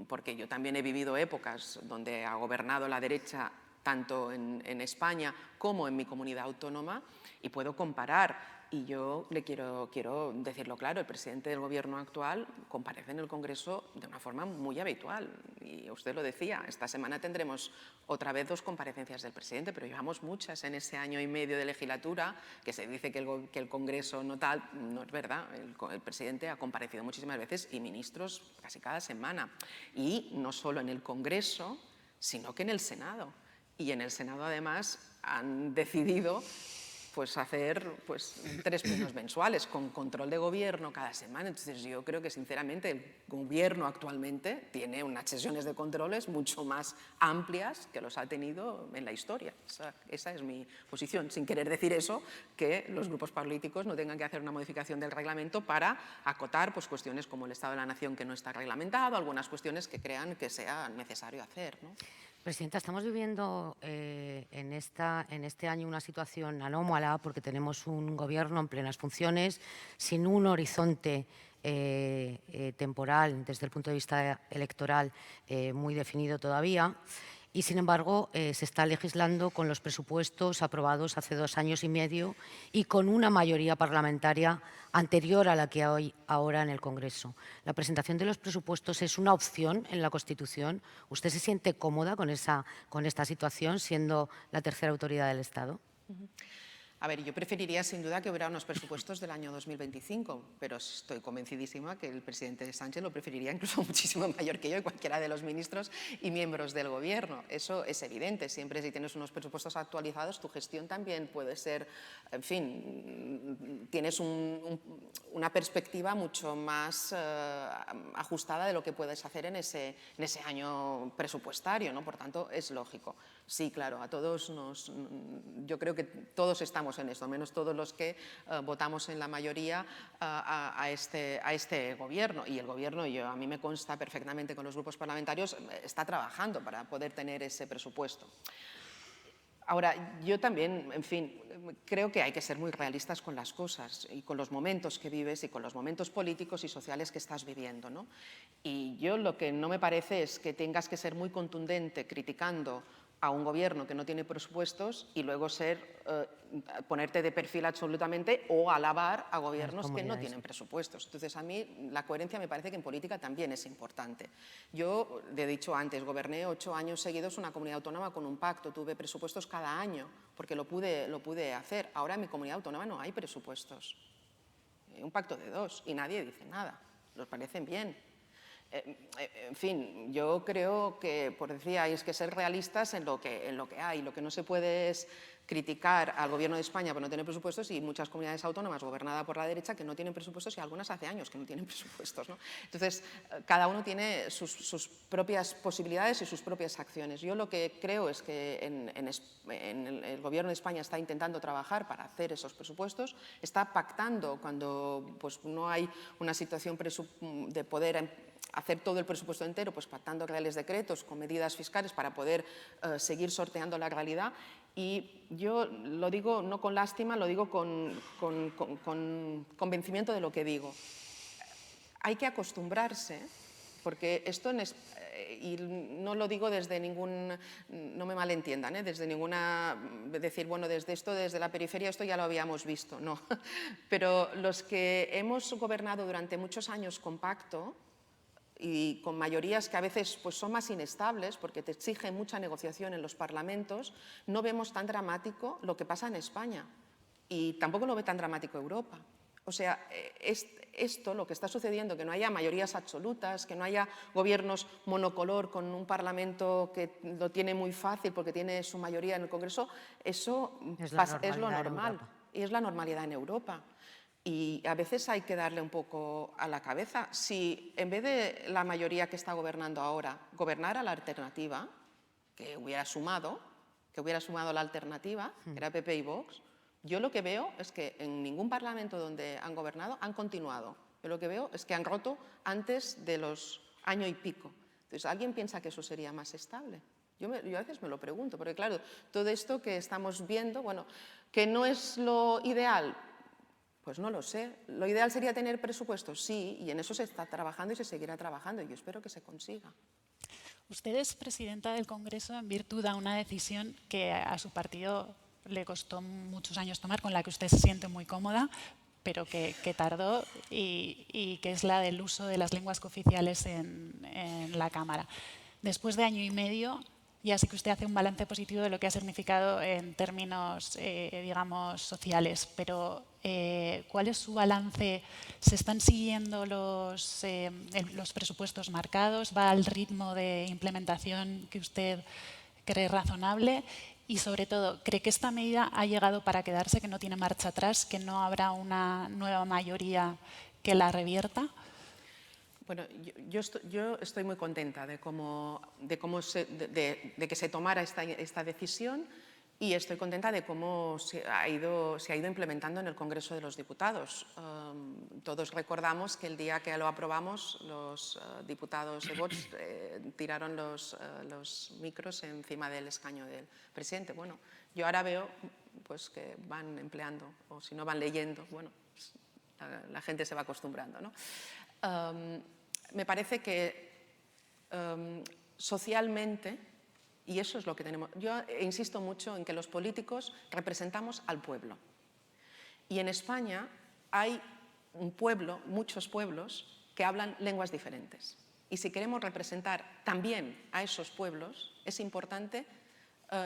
Speaker 2: porque yo también he vivido épocas donde ha gobernado la derecha tanto en España como en mi comunidad autónoma, y puedo comparar. Y yo le quiero decirlo claro, el presidente del Gobierno actual comparece en el Congreso de una forma muy habitual. Y usted lo decía, esta semana tendremos otra vez 2 comparecencias del presidente, pero llevamos muchas en ese año y medio de legislatura, que se dice que el Congreso no tal, no es verdad. El presidente ha comparecido muchísimas veces y ministros casi cada semana. Y no solo en el Congreso, sino que en el Senado. Y en el Senado, además, han decidido pues hacer 3 plenos mensuales con control de gobierno cada semana. Entonces yo creo que sinceramente el gobierno actualmente tiene unas sesiones de controles mucho más amplias que los ha tenido en la historia. Esa es mi posición, sin querer decir eso, que los grupos políticos no tengan que hacer una modificación del reglamento para acotar pues, cuestiones como el Estado de la Nación que no está reglamentado, algunas cuestiones que crean que sea necesario hacer, ¿no?
Speaker 3: Presidenta, estamos viviendo en este año una situación anómala porque tenemos un gobierno en plenas funciones, sin un horizonte temporal desde el punto de vista electoral muy definido todavía. Y, sin embargo, se está legislando con los presupuestos aprobados hace 2 años y medio y con una mayoría parlamentaria anterior a la que hay ahora en el Congreso. ¿La presentación de los presupuestos es una opción en la Constitución? ¿Usted se siente cómoda con esta situación, siendo la tercera autoridad del Estado?
Speaker 2: A ver, yo preferiría sin duda que hubiera unos presupuestos del año 2025, pero estoy convencidísima que el presidente Sánchez lo preferiría incluso muchísimo mayor que yo y cualquiera de los ministros y miembros del Gobierno. Eso es evidente. Siempre si tienes unos presupuestos actualizados, tu gestión también puede ser, en fin, tienes una perspectiva mucho más ajustada de lo que puedes hacer en ese año presupuestario, ¿no? Por tanto, es lógico. Sí, claro, a todos yo creo que todos estamos en esto, menos todos los que votamos en la mayoría a este Gobierno. Y el Gobierno, a mí me consta perfectamente con los grupos parlamentarios, está trabajando para poder tener ese presupuesto. Ahora, yo también, en fin, creo que hay que ser muy realistas con las cosas y con los momentos que vives y con los momentos políticos y sociales que estás viviendo, ¿no? Y yo lo que no me parece es que tengas que ser muy contundente criticando a un gobierno que no tiene presupuestos y luego ponerte de perfil absolutamente o alabar a gobiernos que no tienen presupuestos. Entonces, a mí la coherencia me parece que en política también es importante. Yo, le he dicho antes, goberné 8 años seguidos una comunidad autónoma con un pacto, tuve presupuestos cada año porque lo pude hacer. Ahora en mi comunidad autónoma no hay presupuestos. Un pacto de 2 y nadie dice nada. Los parecen bien. En fin, yo creo que, por decir, hay que ser realistas en lo que hay. Lo que no se puede es criticar al Gobierno de España por no tener presupuestos y muchas comunidades autónomas gobernadas por la derecha que no tienen presupuestos y algunas hace años que no tienen presupuestos, ¿no? Entonces, cada uno tiene sus propias posibilidades y sus propias acciones. Yo lo que creo es que el Gobierno de España está intentando trabajar para hacer esos presupuestos, está pactando cuando pues, no hay una situación de poder hacer todo el presupuesto entero, pues pactando reales decretos con medidas fiscales para poder seguir sorteando la realidad. Y yo lo digo no con lástima, lo digo con convencimiento de lo que digo. Hay que acostumbrarse, porque esto y no lo digo desde no me malentiendan, desde decir, bueno, desde la periferia esto ya lo habíamos visto, no. Pero los que hemos gobernado durante muchos años con pacto, y con mayorías que a veces pues, son más inestables porque te exigen mucha negociación en los parlamentos, no vemos tan dramático lo que pasa en España y tampoco lo ve tan dramático Europa. O sea, esto, lo que está sucediendo, que no haya mayorías absolutas, que no haya gobiernos monocolor con un parlamento que lo tiene muy fácil porque tiene su mayoría en el Congreso, eso es lo normal y es la normalidad en Europa. Y a veces hay que darle un poco a la cabeza. Si en vez de la mayoría que está gobernando ahora, gobernara la alternativa, que hubiera sumado la alternativa, que era PP y Vox, yo lo que veo es que en ningún parlamento donde han gobernado han continuado. Yo lo que veo es que han roto antes de los año y pico. Entonces, ¿alguien piensa que eso sería más estable? Yo a veces me lo pregunto, porque claro, todo esto que estamos viendo, bueno, que no es lo ideal. Pues no lo sé. ¿Lo ideal sería tener presupuestos? Sí, y en eso se está trabajando y se seguirá trabajando y yo espero que se consiga.
Speaker 4: Usted es presidenta del Congreso en virtud de una decisión que a su partido le costó muchos años tomar, con la que usted se siente muy cómoda, pero que tardó y que es la del uso de las lenguas cooficiales en la Cámara. Después de año y medio, ya sí que usted hace un balance positivo de lo que ha significado en términos, digamos, sociales, pero ¿cuál es su balance? ¿Se están siguiendo los presupuestos marcados? ¿Va al ritmo de implementación que usted cree razonable? Y, sobre todo, ¿cree que esta medida ha llegado para quedarse, que no tiene marcha atrás, que no habrá una nueva mayoría que la revierta?
Speaker 2: Bueno, yo estoy muy contenta de que se tomara esta decisión Y estoy contenta de cómo se ha ido implementando en el Congreso de los Diputados. Todos recordamos que el día que lo aprobamos, los diputados de Vox tiraron los micros encima del escaño del presidente. Bueno, yo ahora veo pues, que van empleando, o si no van leyendo, bueno, pues, la gente se va acostumbrando, ¿no? Me parece que socialmente, y eso es lo que tenemos. Yo insisto mucho en que los políticos representamos al pueblo. Y en España hay un pueblo, muchos pueblos, que hablan lenguas diferentes. Y si queremos representar también a esos pueblos, es importante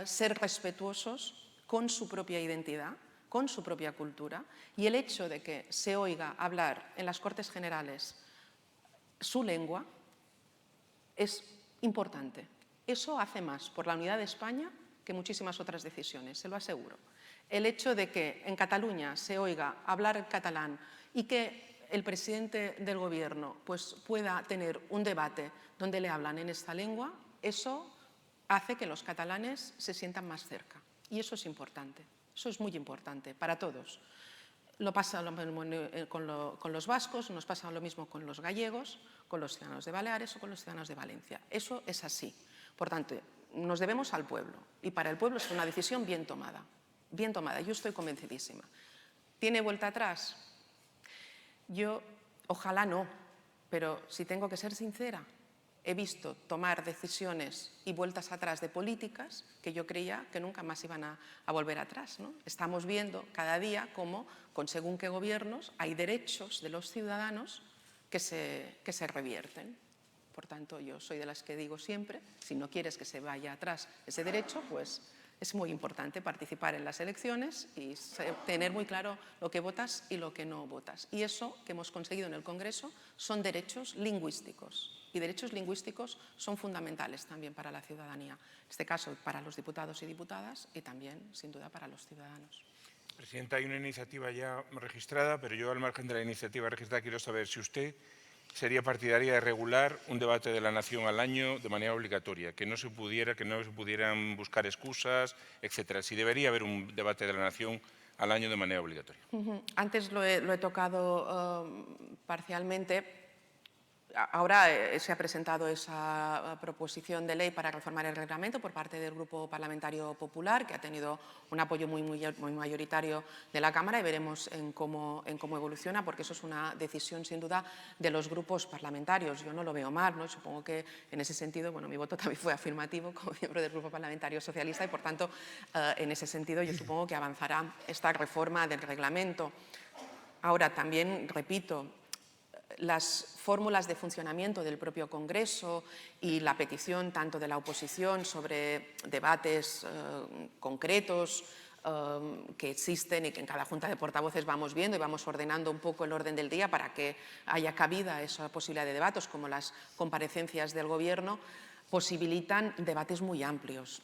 Speaker 2: ser respetuosos con su propia identidad, con su propia cultura, y el hecho de que se oiga hablar en las Cortes Generales su lengua es importante. Eso hace más por la unidad de España que muchísimas otras decisiones, se lo aseguro. El hecho de que en Cataluña se oiga hablar catalán y que el presidente del Gobierno pues, pueda tener un debate donde le hablan en esta lengua, eso hace que los catalanes se sientan más cerca. Y eso es importante, eso es muy importante para todos. Lo pasa lo mismo con los vascos, nos pasa lo mismo con los gallegos, con los ciudadanos de Baleares o con los ciudadanos de Valencia. Eso es así. Por tanto, nos debemos al pueblo y para el pueblo es una decisión bien tomada, yo estoy convencidísima. ¿Tiene vuelta atrás? Yo, ojalá no, pero si tengo que ser sincera, he visto tomar decisiones y vueltas atrás de políticas que yo creía que nunca más iban a volver atrás, ¿no? Estamos viendo cada día cómo, con según qué gobiernos, hay derechos de los ciudadanos que se revierten. Por tanto, yo soy de las que digo siempre, si no quieres que se vaya atrás ese derecho, pues es muy importante participar en las elecciones y tener muy claro lo que votas y lo que no votas. Y eso que hemos conseguido en el Congreso son derechos lingüísticos. Y derechos lingüísticos son fundamentales también para la ciudadanía. En este caso, para los diputados y diputadas y también, sin duda, para los ciudadanos.
Speaker 5: Presidenta, hay una iniciativa ya registrada, pero yo, al margen de la iniciativa registrada, quiero saber si usted sería partidaria de regular un debate de la Nación al año de manera obligatoria, que no se pudieran buscar excusas, etcétera. Si debería haber un debate de la Nación al año de manera obligatoria.
Speaker 2: Antes lo he tocado parcialmente. Ahora se ha presentado esa proposición de ley para reformar el reglamento por parte del Grupo Parlamentario Popular, que ha tenido un apoyo muy mayoritario de la Cámara, y veremos en cómo evoluciona, porque eso es una decisión sin duda de los grupos parlamentarios. Yo no lo veo mal, ¿no? Supongo que en ese sentido, bueno, mi voto también fue afirmativo como miembro del Grupo Parlamentario Socialista y, por tanto, en ese sentido yo supongo que avanzará esta reforma del reglamento. Ahora, también, repito, las fórmulas de funcionamiento del propio Congreso y la petición tanto de la oposición sobre debates concretos que existen y que en cada junta de portavoces vamos viendo y vamos ordenando un poco el orden del día para que haya cabida a esa posibilidad de debates, como las comparecencias del Gobierno, posibilitan debates muy amplios.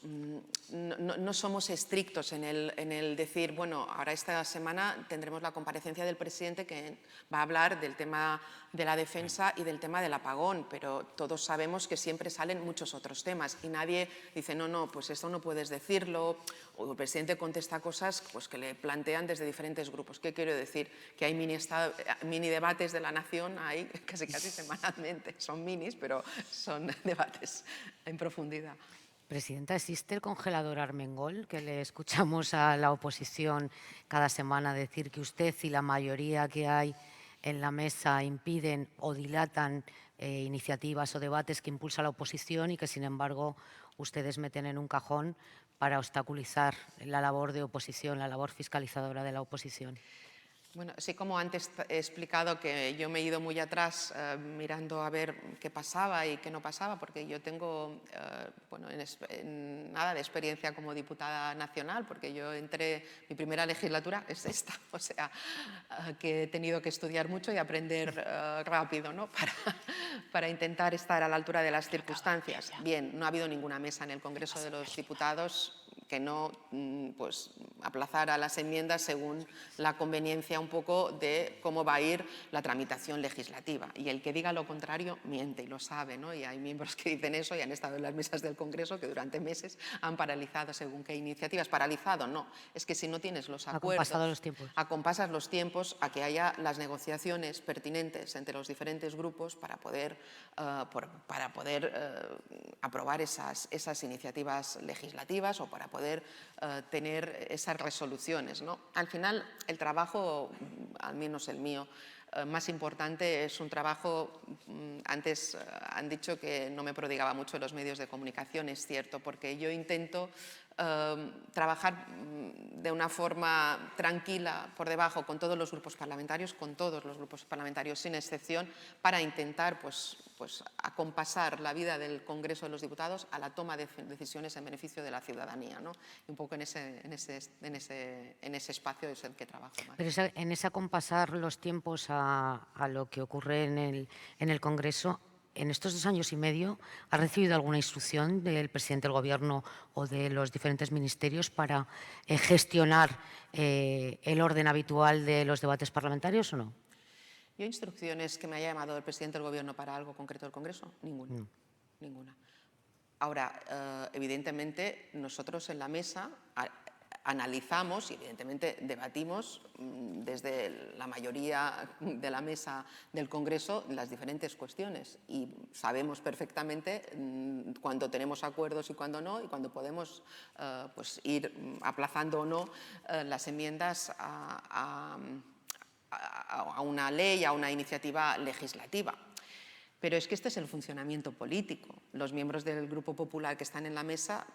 Speaker 2: No somos estrictos en el decir, bueno, ahora esta semana tendremos la comparecencia del presidente que va a hablar del tema de la defensa y del tema del apagón, pero todos sabemos que siempre salen muchos otros temas y nadie dice, no, pues esto no puedes decirlo, o el presidente contesta cosas pues, que le plantean desde diferentes grupos. ¿Qué quiero decir? Que hay mini debates de la Nación, hay casi semanalmente, son minis, pero son debates en profundidad.
Speaker 3: Presidenta, ¿existe el congelador Armengol? Que le escuchamos a la oposición cada semana decir que usted y la mayoría que hay en la mesa impiden o dilatan iniciativas o debates que impulsa la oposición y que, sin embargo, ustedes meten en un cajón para obstaculizar la labor de oposición, la labor fiscalizadora de la oposición.
Speaker 2: Bueno, así como antes he explicado que yo me he ido muy atrás mirando a ver qué pasaba y qué no pasaba, porque yo tengo nada de experiencia como diputada nacional, porque yo mi primera legislatura es esta, o sea, que he tenido que estudiar mucho y aprender rápido, ¿no? para intentar estar a la altura de las circunstancias. Bien, no ha habido ninguna mesa en el Congreso de los Diputados que no pues, aplazara las enmiendas según la conveniencia un poco de cómo va a ir la tramitación legislativa. Y el que diga lo contrario miente y lo sabe, ¿no? Y hay miembros que dicen eso y han estado en las mesas del Congreso que durante meses han paralizado según qué iniciativas. Paralizado no, es que si no tienes los acuerdos, acompasas los tiempos a que haya las negociaciones pertinentes entre los diferentes grupos para poder aprobar esas iniciativas legislativas o para poder tener esas resoluciones, ¿no? Al final, el trabajo, al menos el mío, más importante es un trabajo, antes han dicho que no me prodigaba mucho en los medios de comunicación, es cierto, porque yo intento trabajar de una forma tranquila por debajo con todos los grupos parlamentarios, sin excepción, para intentar pues, acompasar la vida del Congreso de los Diputados a la toma de decisiones en beneficio de la ciudadanía, ¿no? Y un poco en ese espacio es el que trabajo más.
Speaker 3: Pero en ese acompasar los tiempos a lo que ocurre en el Congreso, en estos 2 años y medio, ¿ha recibido alguna instrucción del presidente del Gobierno o de los diferentes ministerios para gestionar el orden habitual de los debates parlamentarios o no?
Speaker 2: ¿Yo instrucciones que me haya llamado el presidente del Gobierno para algo concreto del Congreso? Ninguna. Ninguna. Ahora, evidentemente, nosotros en la mesa analizamos y evidentemente debatimos desde la mayoría de la mesa del Congreso las diferentes cuestiones y sabemos perfectamente cuándo tenemos acuerdos y cuándo no y cuándo podemos pues ir aplazando o no las enmiendas a una ley, a una iniciativa legislativa. Pero es que este es el funcionamiento político. Los miembros del Grupo Popular que están en la mesa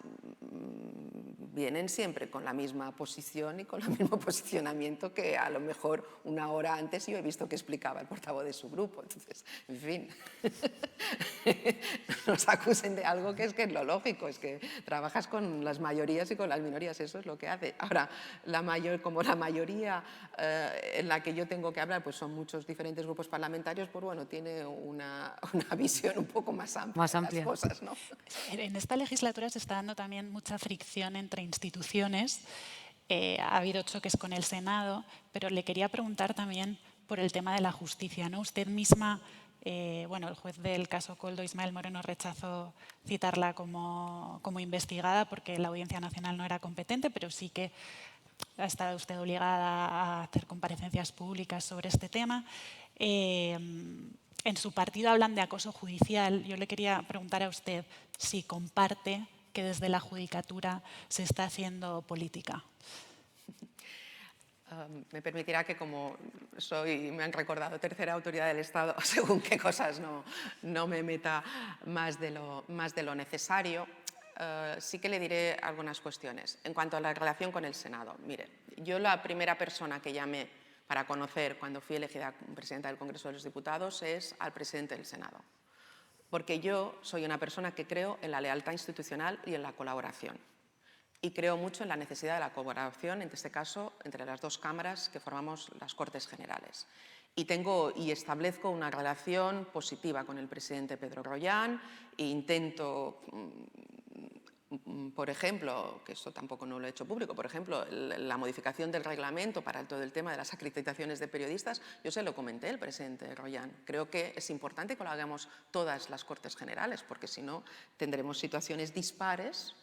Speaker 2: vienen siempre con la misma posición y con el mismo posicionamiento que a lo mejor una hora antes yo he visto que explicaba el portavoz de su grupo. Entonces, en fin, no nos acusen de algo que es lo lógico, es que trabajas con las mayorías y con las minorías, eso es lo que hace. Ahora, como la mayoría en la que yo tengo que hablar pues son muchos diferentes grupos parlamentarios, pues bueno, tiene una visión un poco más amplia de las cosas, ¿no?
Speaker 4: En esta legislatura se está dando también mucha fricción entre instituciones. Ha habido choques con el Senado, pero le quería preguntar también por el tema de la justicia, ¿no? Usted misma, bueno, el juez del caso Koldo, Ismael Moreno, rechazó citarla como investigada porque la Audiencia Nacional no era competente, pero sí que ha estado usted obligada a hacer comparecencias públicas sobre este tema. En su partido hablan de acoso judicial. Yo le quería preguntar a usted si comparte que desde la Judicatura se está haciendo política.
Speaker 2: Me permitirá que como me han recordado tercera autoridad del Estado, según qué cosas no me meta más de lo necesario. Sí que le diré algunas cuestiones. En cuanto a la relación con el Senado, mire, yo la primera persona que llamé para conocer cuando fui elegida presidenta del Congreso de los Diputados es al presidente del Senado. Porque yo soy una persona que creo en la lealtad institucional y en la colaboración. Y creo mucho en la necesidad de la colaboración, en este caso, entre las dos cámaras que formamos las Cortes Generales. Y establezco una relación positiva con el presidente Pedro Rollán e intento, por ejemplo, que esto tampoco no lo he hecho público, por ejemplo, la modificación del reglamento para todo el tema de las acreditaciones de periodistas, yo se lo comenté al presidente Rollán. Creo que es importante que lo hagamos todas las Cortes Generales, porque si no tendremos situaciones dispares,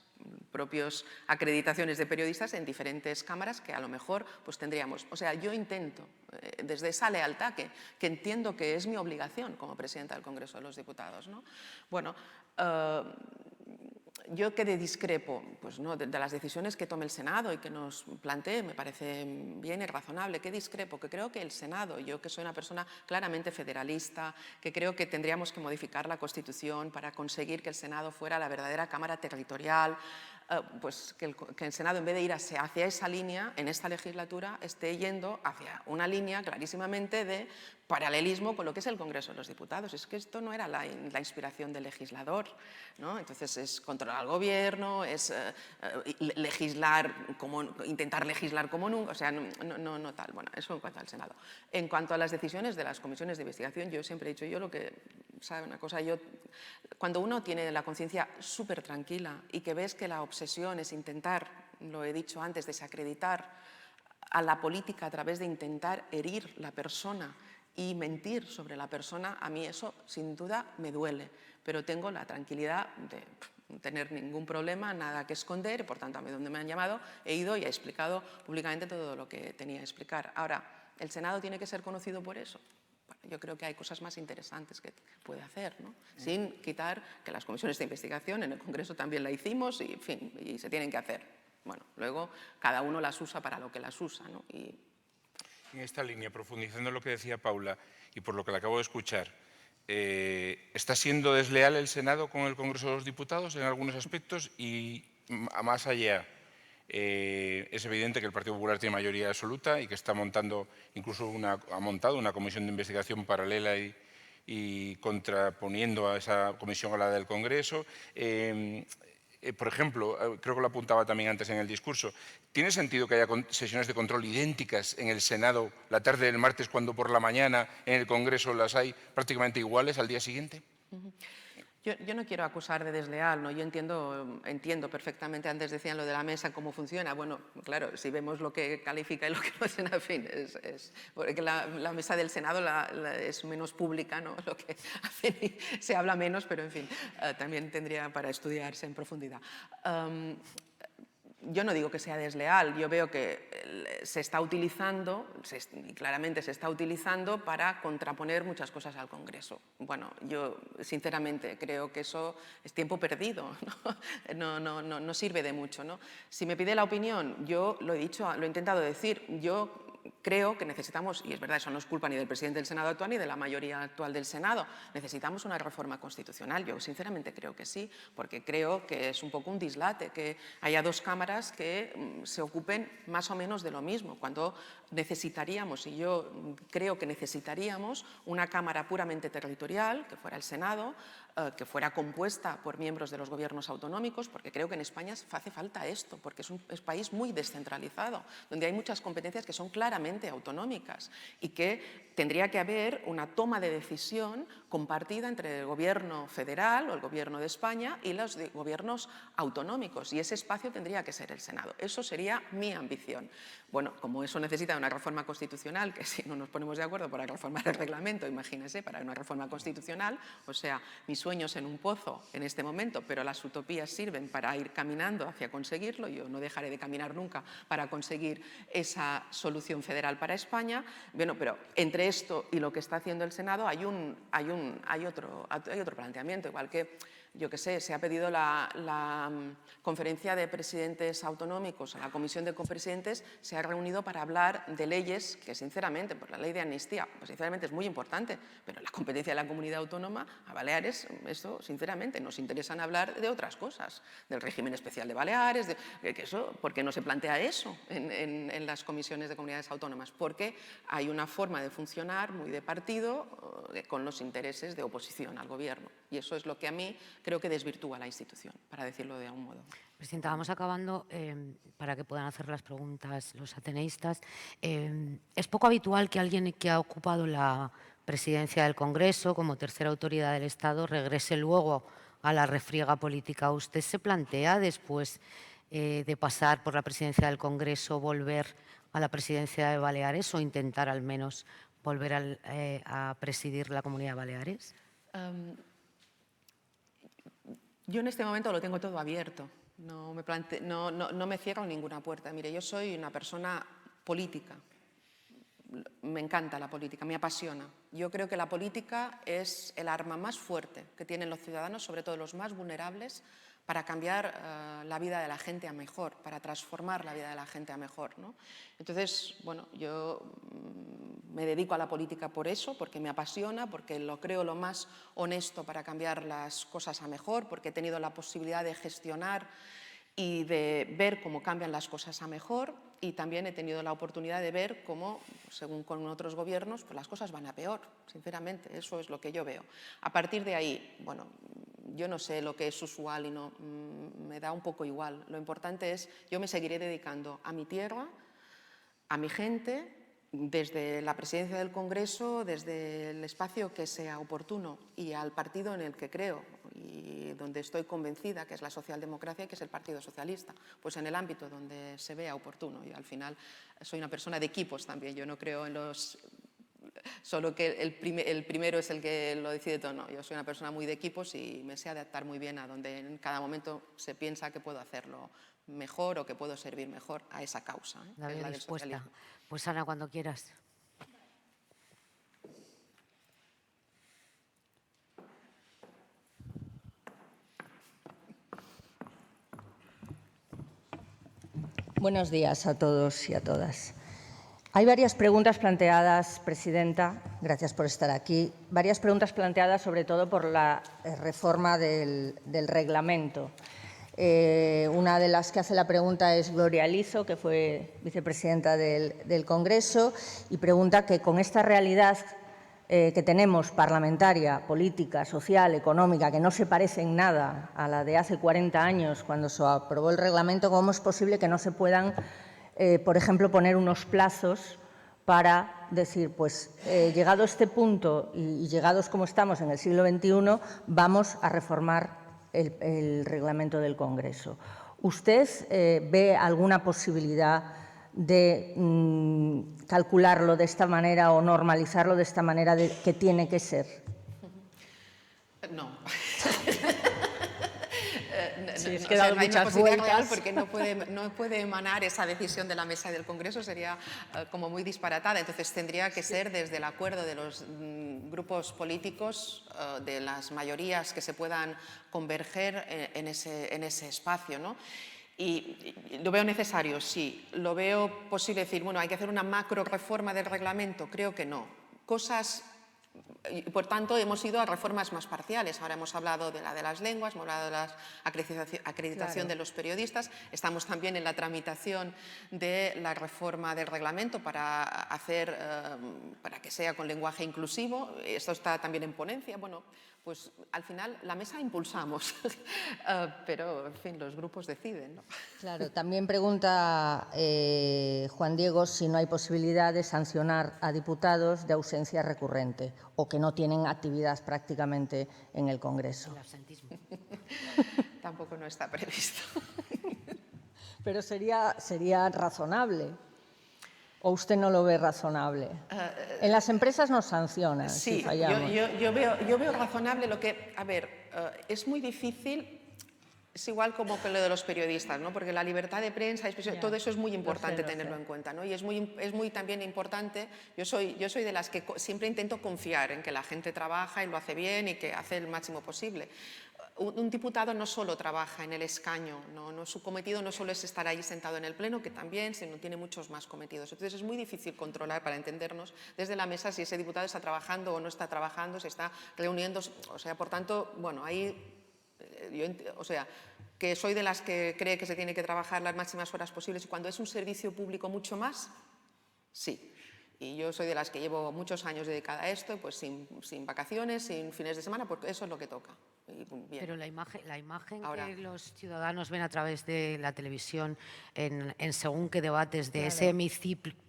Speaker 2: propios acreditaciones de periodistas en diferentes cámaras que a lo mejor pues tendríamos. O sea, yo intento, desde esa lealtad que entiendo que es mi obligación como presidenta del Congreso de los Diputados, ¿no? Bueno, yo que discrepo pues, ¿no? de las decisiones que tome el Senado y que nos plantee, me parece bien y razonable. ¿Qué discrepo? Que creo que el Senado, yo que soy una persona claramente federalista, que creo que tendríamos que modificar la Constitución para conseguir que el Senado fuera la verdadera Cámara territorial, pues que el Senado, en vez de ir hacia esa línea, en esta legislatura, esté yendo hacia una línea clarísimamente de paralelismo con lo que es el Congreso de los Diputados. Es que esto no era la inspiración del legislador, ¿no? Entonces es controlar al gobierno, es intentar legislar como nunca, o sea, no tal. Bueno, eso en cuanto al Senado. En cuanto a las decisiones de las comisiones de investigación, yo siempre he dicho, yo lo que, ¿sabe una cosa? Yo cuando uno tiene la conciencia súper tranquila y que ves que la obsesión es intentar, lo he dicho antes, desacreditar a la política a través de intentar herir la persona y mentir sobre la persona, a mí eso sin duda me duele, pero tengo la tranquilidad de no tener ningún problema, nada que esconder, y por tanto a mí donde me han llamado he ido y he explicado públicamente todo lo que tenía que explicar. Ahora, ¿el Senado tiene que ser conocido por eso? Bueno, yo creo que hay cosas más interesantes que puede hacer, ¿no? Sin quitar que las comisiones de investigación en el Congreso también la hicimos y, en fin, y se tienen que hacer. Bueno, luego cada uno las usa para lo que las usa, ¿no?
Speaker 5: En esta línea, profundizando en lo que decía Paula y por lo que le acabo de escuchar, ¿está siendo desleal el Senado con el Congreso de los Diputados en algunos aspectos? Y más allá, es evidente que el Partido Popular tiene mayoría absoluta y que está montando, incluso ha montado una comisión de investigación paralela y contraponiendo a esa comisión a la del Congreso. Por ejemplo, creo que lo apuntaba también antes en el discurso, ¿tiene sentido que haya sesiones de control idénticas en el Senado la tarde del martes cuando por la mañana en el Congreso las hay prácticamente iguales al día siguiente?
Speaker 2: Yo no quiero acusar de desleal, ¿no? Yo entiendo perfectamente, antes decían lo de la mesa, cómo funciona. Bueno, claro, si vemos lo que califica y lo que no es, en fin, porque la mesa del Senado es menos pública, ¿no? Lo que hacen y se habla menos, pero en fin, también tendría para estudiarse en profundidad. Yo no digo que sea desleal, yo veo que se está utilizando, y claramente se está utilizando para contraponer muchas cosas al Congreso. Bueno, yo sinceramente creo que eso es tiempo perdido, ¿no? No sirve de mucho, ¿no? Si me pide la opinión, yo lo he dicho, lo he intentado decir, yo creo que necesitamos, y es verdad, eso no es culpa ni del presidente del Senado actual ni de la mayoría actual del Senado, necesitamos una reforma constitucional. Yo sinceramente creo que sí, porque creo que es un poco un dislate que haya dos cámaras que se ocupen más o menos de lo mismo, cuando necesitaríamos, y yo creo que necesitaríamos, una cámara puramente territorial, que fuera el Senado, que fuera compuesta por miembros de los gobiernos autonómicos, porque creo que en España hace falta esto, porque es un país muy descentralizado, donde hay muchas competencias que son claramente autonómicas y que tendría que haber una toma de decisión compartida entre el gobierno federal o el gobierno de España y los gobiernos autonómicos, y ese espacio tendría que ser el Senado. Eso sería mi ambición. Bueno, como eso necesita una reforma constitucional, que si no nos ponemos de acuerdo para reformar el reglamento, imagínense, para una reforma constitucional, o sea, mis sueños en un pozo en este momento, pero las utopías sirven para ir caminando hacia conseguirlo, yo no dejaré de caminar nunca para conseguir esa solución federal para España. Bueno, pero entre esto y lo que está haciendo el Senado hay otro planteamiento, igual que, yo qué sé, se ha pedido la conferencia de presidentes autonómicos, la comisión de copresidentes se ha reunido para hablar de leyes que, sinceramente, pues la ley de amnistía, pues sinceramente es muy importante, pero la competencia de la comunidad autónoma, a Baleares, esto, sinceramente, nos interesan hablar de otras cosas, del régimen especial de Baleares, ¿por qué no se plantea eso en las comisiones de comunidades autónomas? Porque hay una forma de funcionar muy de partido con los intereses de oposición al gobierno, y eso es lo que a mí creo que desvirtúa la institución, para decirlo de algún modo.
Speaker 3: Presidenta, vamos acabando para que puedan hacer las preguntas los ateneístas. Es poco habitual que alguien que ha ocupado la presidencia del Congreso como tercera autoridad del Estado regrese luego a la refriega política. ¿Usted se plantea, después de pasar por la presidencia del Congreso, volver a la presidencia de Baleares o intentar al menos volver a presidir la Comunidad de Baleares?
Speaker 2: Yo en este momento lo tengo todo abierto, no me cierro ninguna puerta. Mire, yo soy una persona política, me encanta la política, me apasiona. Yo creo que la política es el arma más fuerte que tienen los ciudadanos, sobre todo los más vulnerables, para cambiar la vida de la gente a mejor, para transformar la vida de la gente a mejor, ¿no? Entonces, bueno, yo me dedico a la política por eso, porque me apasiona, porque lo creo lo más honesto para cambiar las cosas a mejor, porque he tenido la posibilidad de gestionar y de ver cómo cambian las cosas a mejor, y también he tenido la oportunidad de ver cómo, según con otros gobiernos, pues las cosas van a peor, sinceramente, eso es lo que yo veo. A partir de ahí, bueno, yo no sé lo que es usual y no, me da un poco igual. Lo importante es, yo me seguiré dedicando a mi tierra, a mi gente, desde la presidencia del Congreso, desde el espacio que sea oportuno y al partido en el que creo. y donde estoy convencida que es la socialdemocracia y que es el Partido Socialista, pues en el ámbito donde se vea oportuno. Yo al final soy una persona de equipos también, yo no creo en los... Solo que el primero es el que lo decide todo, no, yo soy una persona muy de equipos y me sé adaptar muy bien a donde en cada momento se piensa que puedo hacerlo mejor o que puedo servir mejor a esa causa, que es la del socialismo.
Speaker 3: Pues Ana, cuando quieras.
Speaker 6: Buenos días a todos y a todas. Hay varias preguntas planteadas, Presidenta, gracias por estar aquí, varias preguntas planteadas sobre todo por la reforma del reglamento. Una de las que hace la pregunta es Gloria Lizo, que fue vicepresidenta del Congreso, y pregunta que con esta realidad que tenemos parlamentaria, política, social, económica, que no se parece en nada a la de hace 40 años cuando se aprobó el reglamento, ¿cómo es posible que no se puedan, por ejemplo, poner unos plazos para decir, pues, llegado a este punto y llegados como estamos en el siglo XXI, vamos a reformar el reglamento del Congreso? ¿Usted ve alguna posibilidad de calcularlo de esta manera o normalizarlo de esta manera que tiene que ser?
Speaker 2: No.
Speaker 6: Sí, es que he dado muchas vueltas.
Speaker 2: Porque no puede emanar esa decisión de la mesa del Congreso, sería como muy disparatada. Entonces tendría que ser desde el acuerdo de los grupos políticos, de las mayorías que se puedan converger en ese espacio, ¿no? Y lo veo necesario, sí. Lo veo posible decir, bueno, hay que hacer una macro reforma del reglamento. Creo que no. Por tanto, hemos ido a reformas más parciales. Ahora hemos hablado de la de las lenguas, hemos hablado de la acreditación de los periodistas. Estamos también en la tramitación de la reforma del reglamento para que sea con lenguaje inclusivo. Esto está también en ponencia. Bueno, pues al final la mesa impulsamos, pero en fin, los grupos deciden, ¿no?
Speaker 6: Claro, también pregunta Juan Diego si no hay posibilidad de sancionar a diputados de ausencia recurrente o que no tienen actividad prácticamente en el Congreso.
Speaker 3: El absentismo.
Speaker 2: Tampoco no está previsto.
Speaker 6: Pero sería razonable. ¿O usted no lo ve razonable? En las empresas nos sancionan si fallamos.
Speaker 2: Yo veo razonable lo que... A ver, es muy difícil, es igual como que lo de los periodistas, ¿no? Porque la libertad de prensa, todo eso es muy importante tenerlo en cuenta, ¿no? Y es muy también importante, yo soy de las que siempre intento confiar en que la gente trabaja y lo hace bien y que hace el máximo posible. Un diputado no solo trabaja en el escaño, su cometido no solo es estar ahí sentado en el pleno, que también, sino tiene muchos más cometidos. Entonces es muy difícil controlar, para entendernos, desde la mesa si ese diputado está trabajando o no está trabajando, si está reuniendo. O sea, por tanto, bueno, ahí, que soy de las que cree que se tiene que trabajar las máximas horas posibles y cuando es un servicio público mucho más, sí. Y yo soy de las que llevo muchos años dedicada a esto, pues sin vacaciones, sin fines de semana, porque eso es lo que toca. Bien.
Speaker 3: Pero la imagen
Speaker 2: Ahora,
Speaker 3: que los ciudadanos ven a través de la televisión en según qué debates de
Speaker 6: Claro.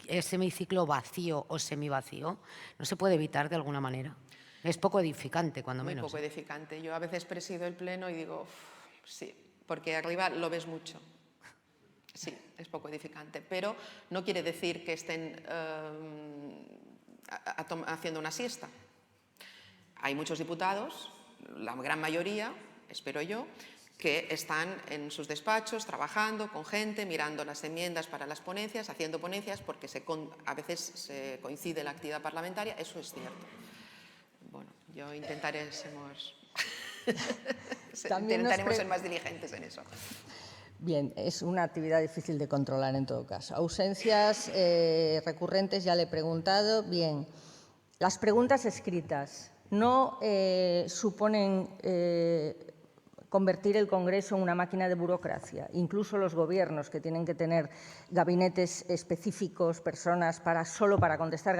Speaker 3: ese hemiciclo vacío o semivacío, ¿no se puede evitar de alguna manera? Es poco edificante, cuando menos.
Speaker 2: Muy poco edificante. Yo a veces presido el pleno y digo, sí, porque arriba lo ves mucho. Sí, es poco edificante, pero no quiere decir que estén haciendo una siesta. Hay muchos diputados, la gran mayoría, espero yo, que están en sus despachos trabajando con gente, mirando las enmiendas para las ponencias, haciendo ponencias, porque a veces se coincide la actividad parlamentaria, eso es cierto. Bueno, yo intentaremos ser más diligentes en eso.
Speaker 6: Bien, es una actividad difícil de controlar en todo caso. Ausencias recurrentes, ya le he preguntado. Bien, las preguntas escritas no suponen convertir el Congreso en una máquina de burocracia. Incluso los gobiernos que tienen que tener gabinetes específicos, personas solo para contestar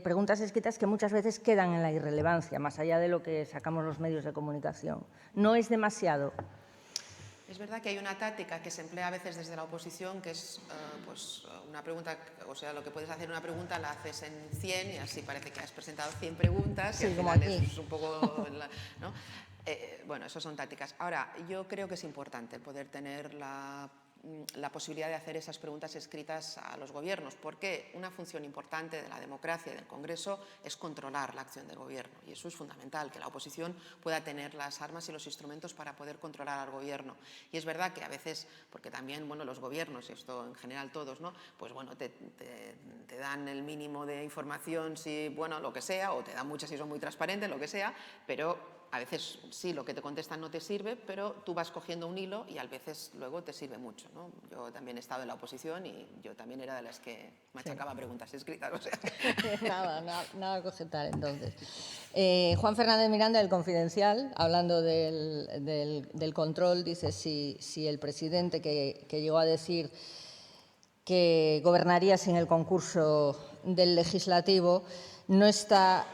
Speaker 6: preguntas escritas que muchas veces quedan en la irrelevancia, más allá de lo que sacamos los medios de comunicación. ¿No es demasiado?
Speaker 2: Es verdad que hay una táctica que se emplea a veces desde la oposición, que es una pregunta, o sea, lo que puedes hacer una pregunta la haces en 100 y así parece que has presentado 100 preguntas.
Speaker 6: Sí,
Speaker 2: y al
Speaker 6: como
Speaker 2: final
Speaker 6: aquí.
Speaker 2: es un poco, ¿no? Bueno, eso son tácticas. Ahora, yo creo que es importante poder tener la posibilidad de hacer esas preguntas escritas a los gobiernos, porque una función importante de la democracia y del Congreso es controlar la acción del gobierno, y eso es fundamental, que la oposición pueda tener las armas y los instrumentos para poder controlar al gobierno. Y es verdad que a veces, porque también, bueno, los gobiernos, y esto en general todos, ¿no? Pues bueno, te dan el mínimo de información si, bueno, lo que sea, o te dan muchas si son muy transparentes, lo que sea, pero a veces sí, lo que te contestan no te sirve, pero tú vas cogiendo un hilo y a veces luego te sirve mucho, ¿no? Yo también he estado en la oposición y yo también era de las que machacaba preguntas escritas, o sea.
Speaker 6: Nada que objetar, entonces. Juan Fernández Miranda, del Confidencial, hablando del control, dice si el presidente que llegó a decir que gobernaría sin el concurso del legislativo no está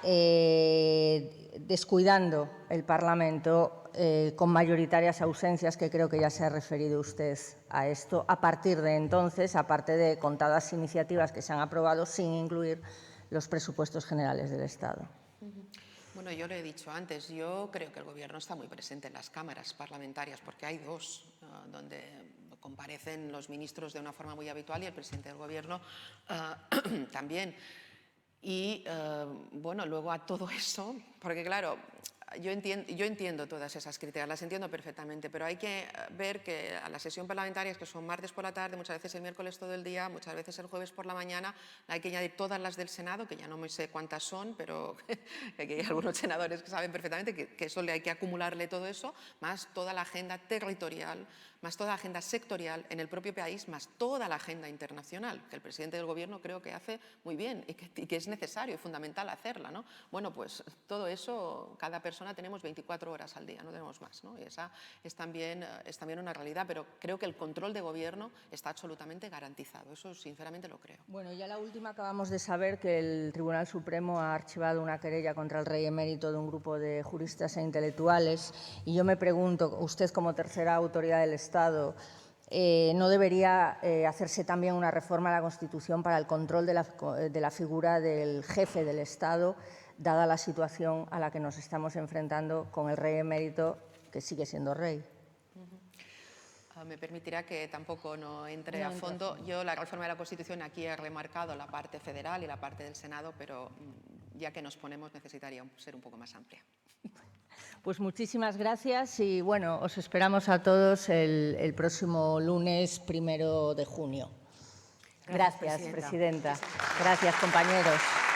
Speaker 6: descuidando el Parlamento con mayoritarias ausencias, que creo que ya se ha referido usted a esto, a partir de entonces, aparte de contadas iniciativas que se han aprobado sin incluir los presupuestos generales del Estado.
Speaker 2: Bueno, yo lo he dicho antes, yo creo que el Gobierno está muy presente en las cámaras parlamentarias, porque hay dos, donde comparecen los ministros de una forma muy habitual y el presidente del Gobierno también. Y, bueno, luego a todo eso, porque claro, yo entiendo todas esas críticas, las entiendo perfectamente, pero hay que ver que a la sesión parlamentaria, que son martes por la tarde, muchas veces el miércoles todo el día, muchas veces el jueves por la mañana, hay que añadir todas las del Senado, que ya no me sé cuántas son, pero aquí hay algunos senadores que saben perfectamente que eso le hay que acumularle todo eso, más toda la agenda territorial, más toda la agenda sectorial en el propio país, más toda la agenda internacional, que el presidente del Gobierno creo que hace muy bien y que es necesario y fundamental hacerla, ¿no? Bueno, pues todo eso, cada persona tenemos 24 horas al día, no tenemos más, ¿no? Y esa es también una realidad, pero creo que el control de Gobierno está absolutamente garantizado, eso sinceramente lo creo.
Speaker 6: Bueno, ya la última, acabamos de saber que el Tribunal Supremo ha archivado una querella contra el rey emérito de un grupo de juristas e intelectuales, y yo me pregunto, usted como tercera autoridad del Estado, ¿no debería hacerse también una reforma a la Constitución para el control de la figura del jefe del Estado, dada la situación a la que nos estamos enfrentando con el rey emérito, que sigue siendo rey?
Speaker 2: Me permitirá que tampoco no entre a fondo. Yo la reforma de la Constitución aquí he remarcado la parte federal y la parte del Senado, pero ya que nos ponemos necesitaría ser un poco más amplia.
Speaker 6: Pues muchísimas gracias y bueno, os esperamos a todos el próximo lunes 1 de junio. Gracias, Presidenta. Gracias, compañeros.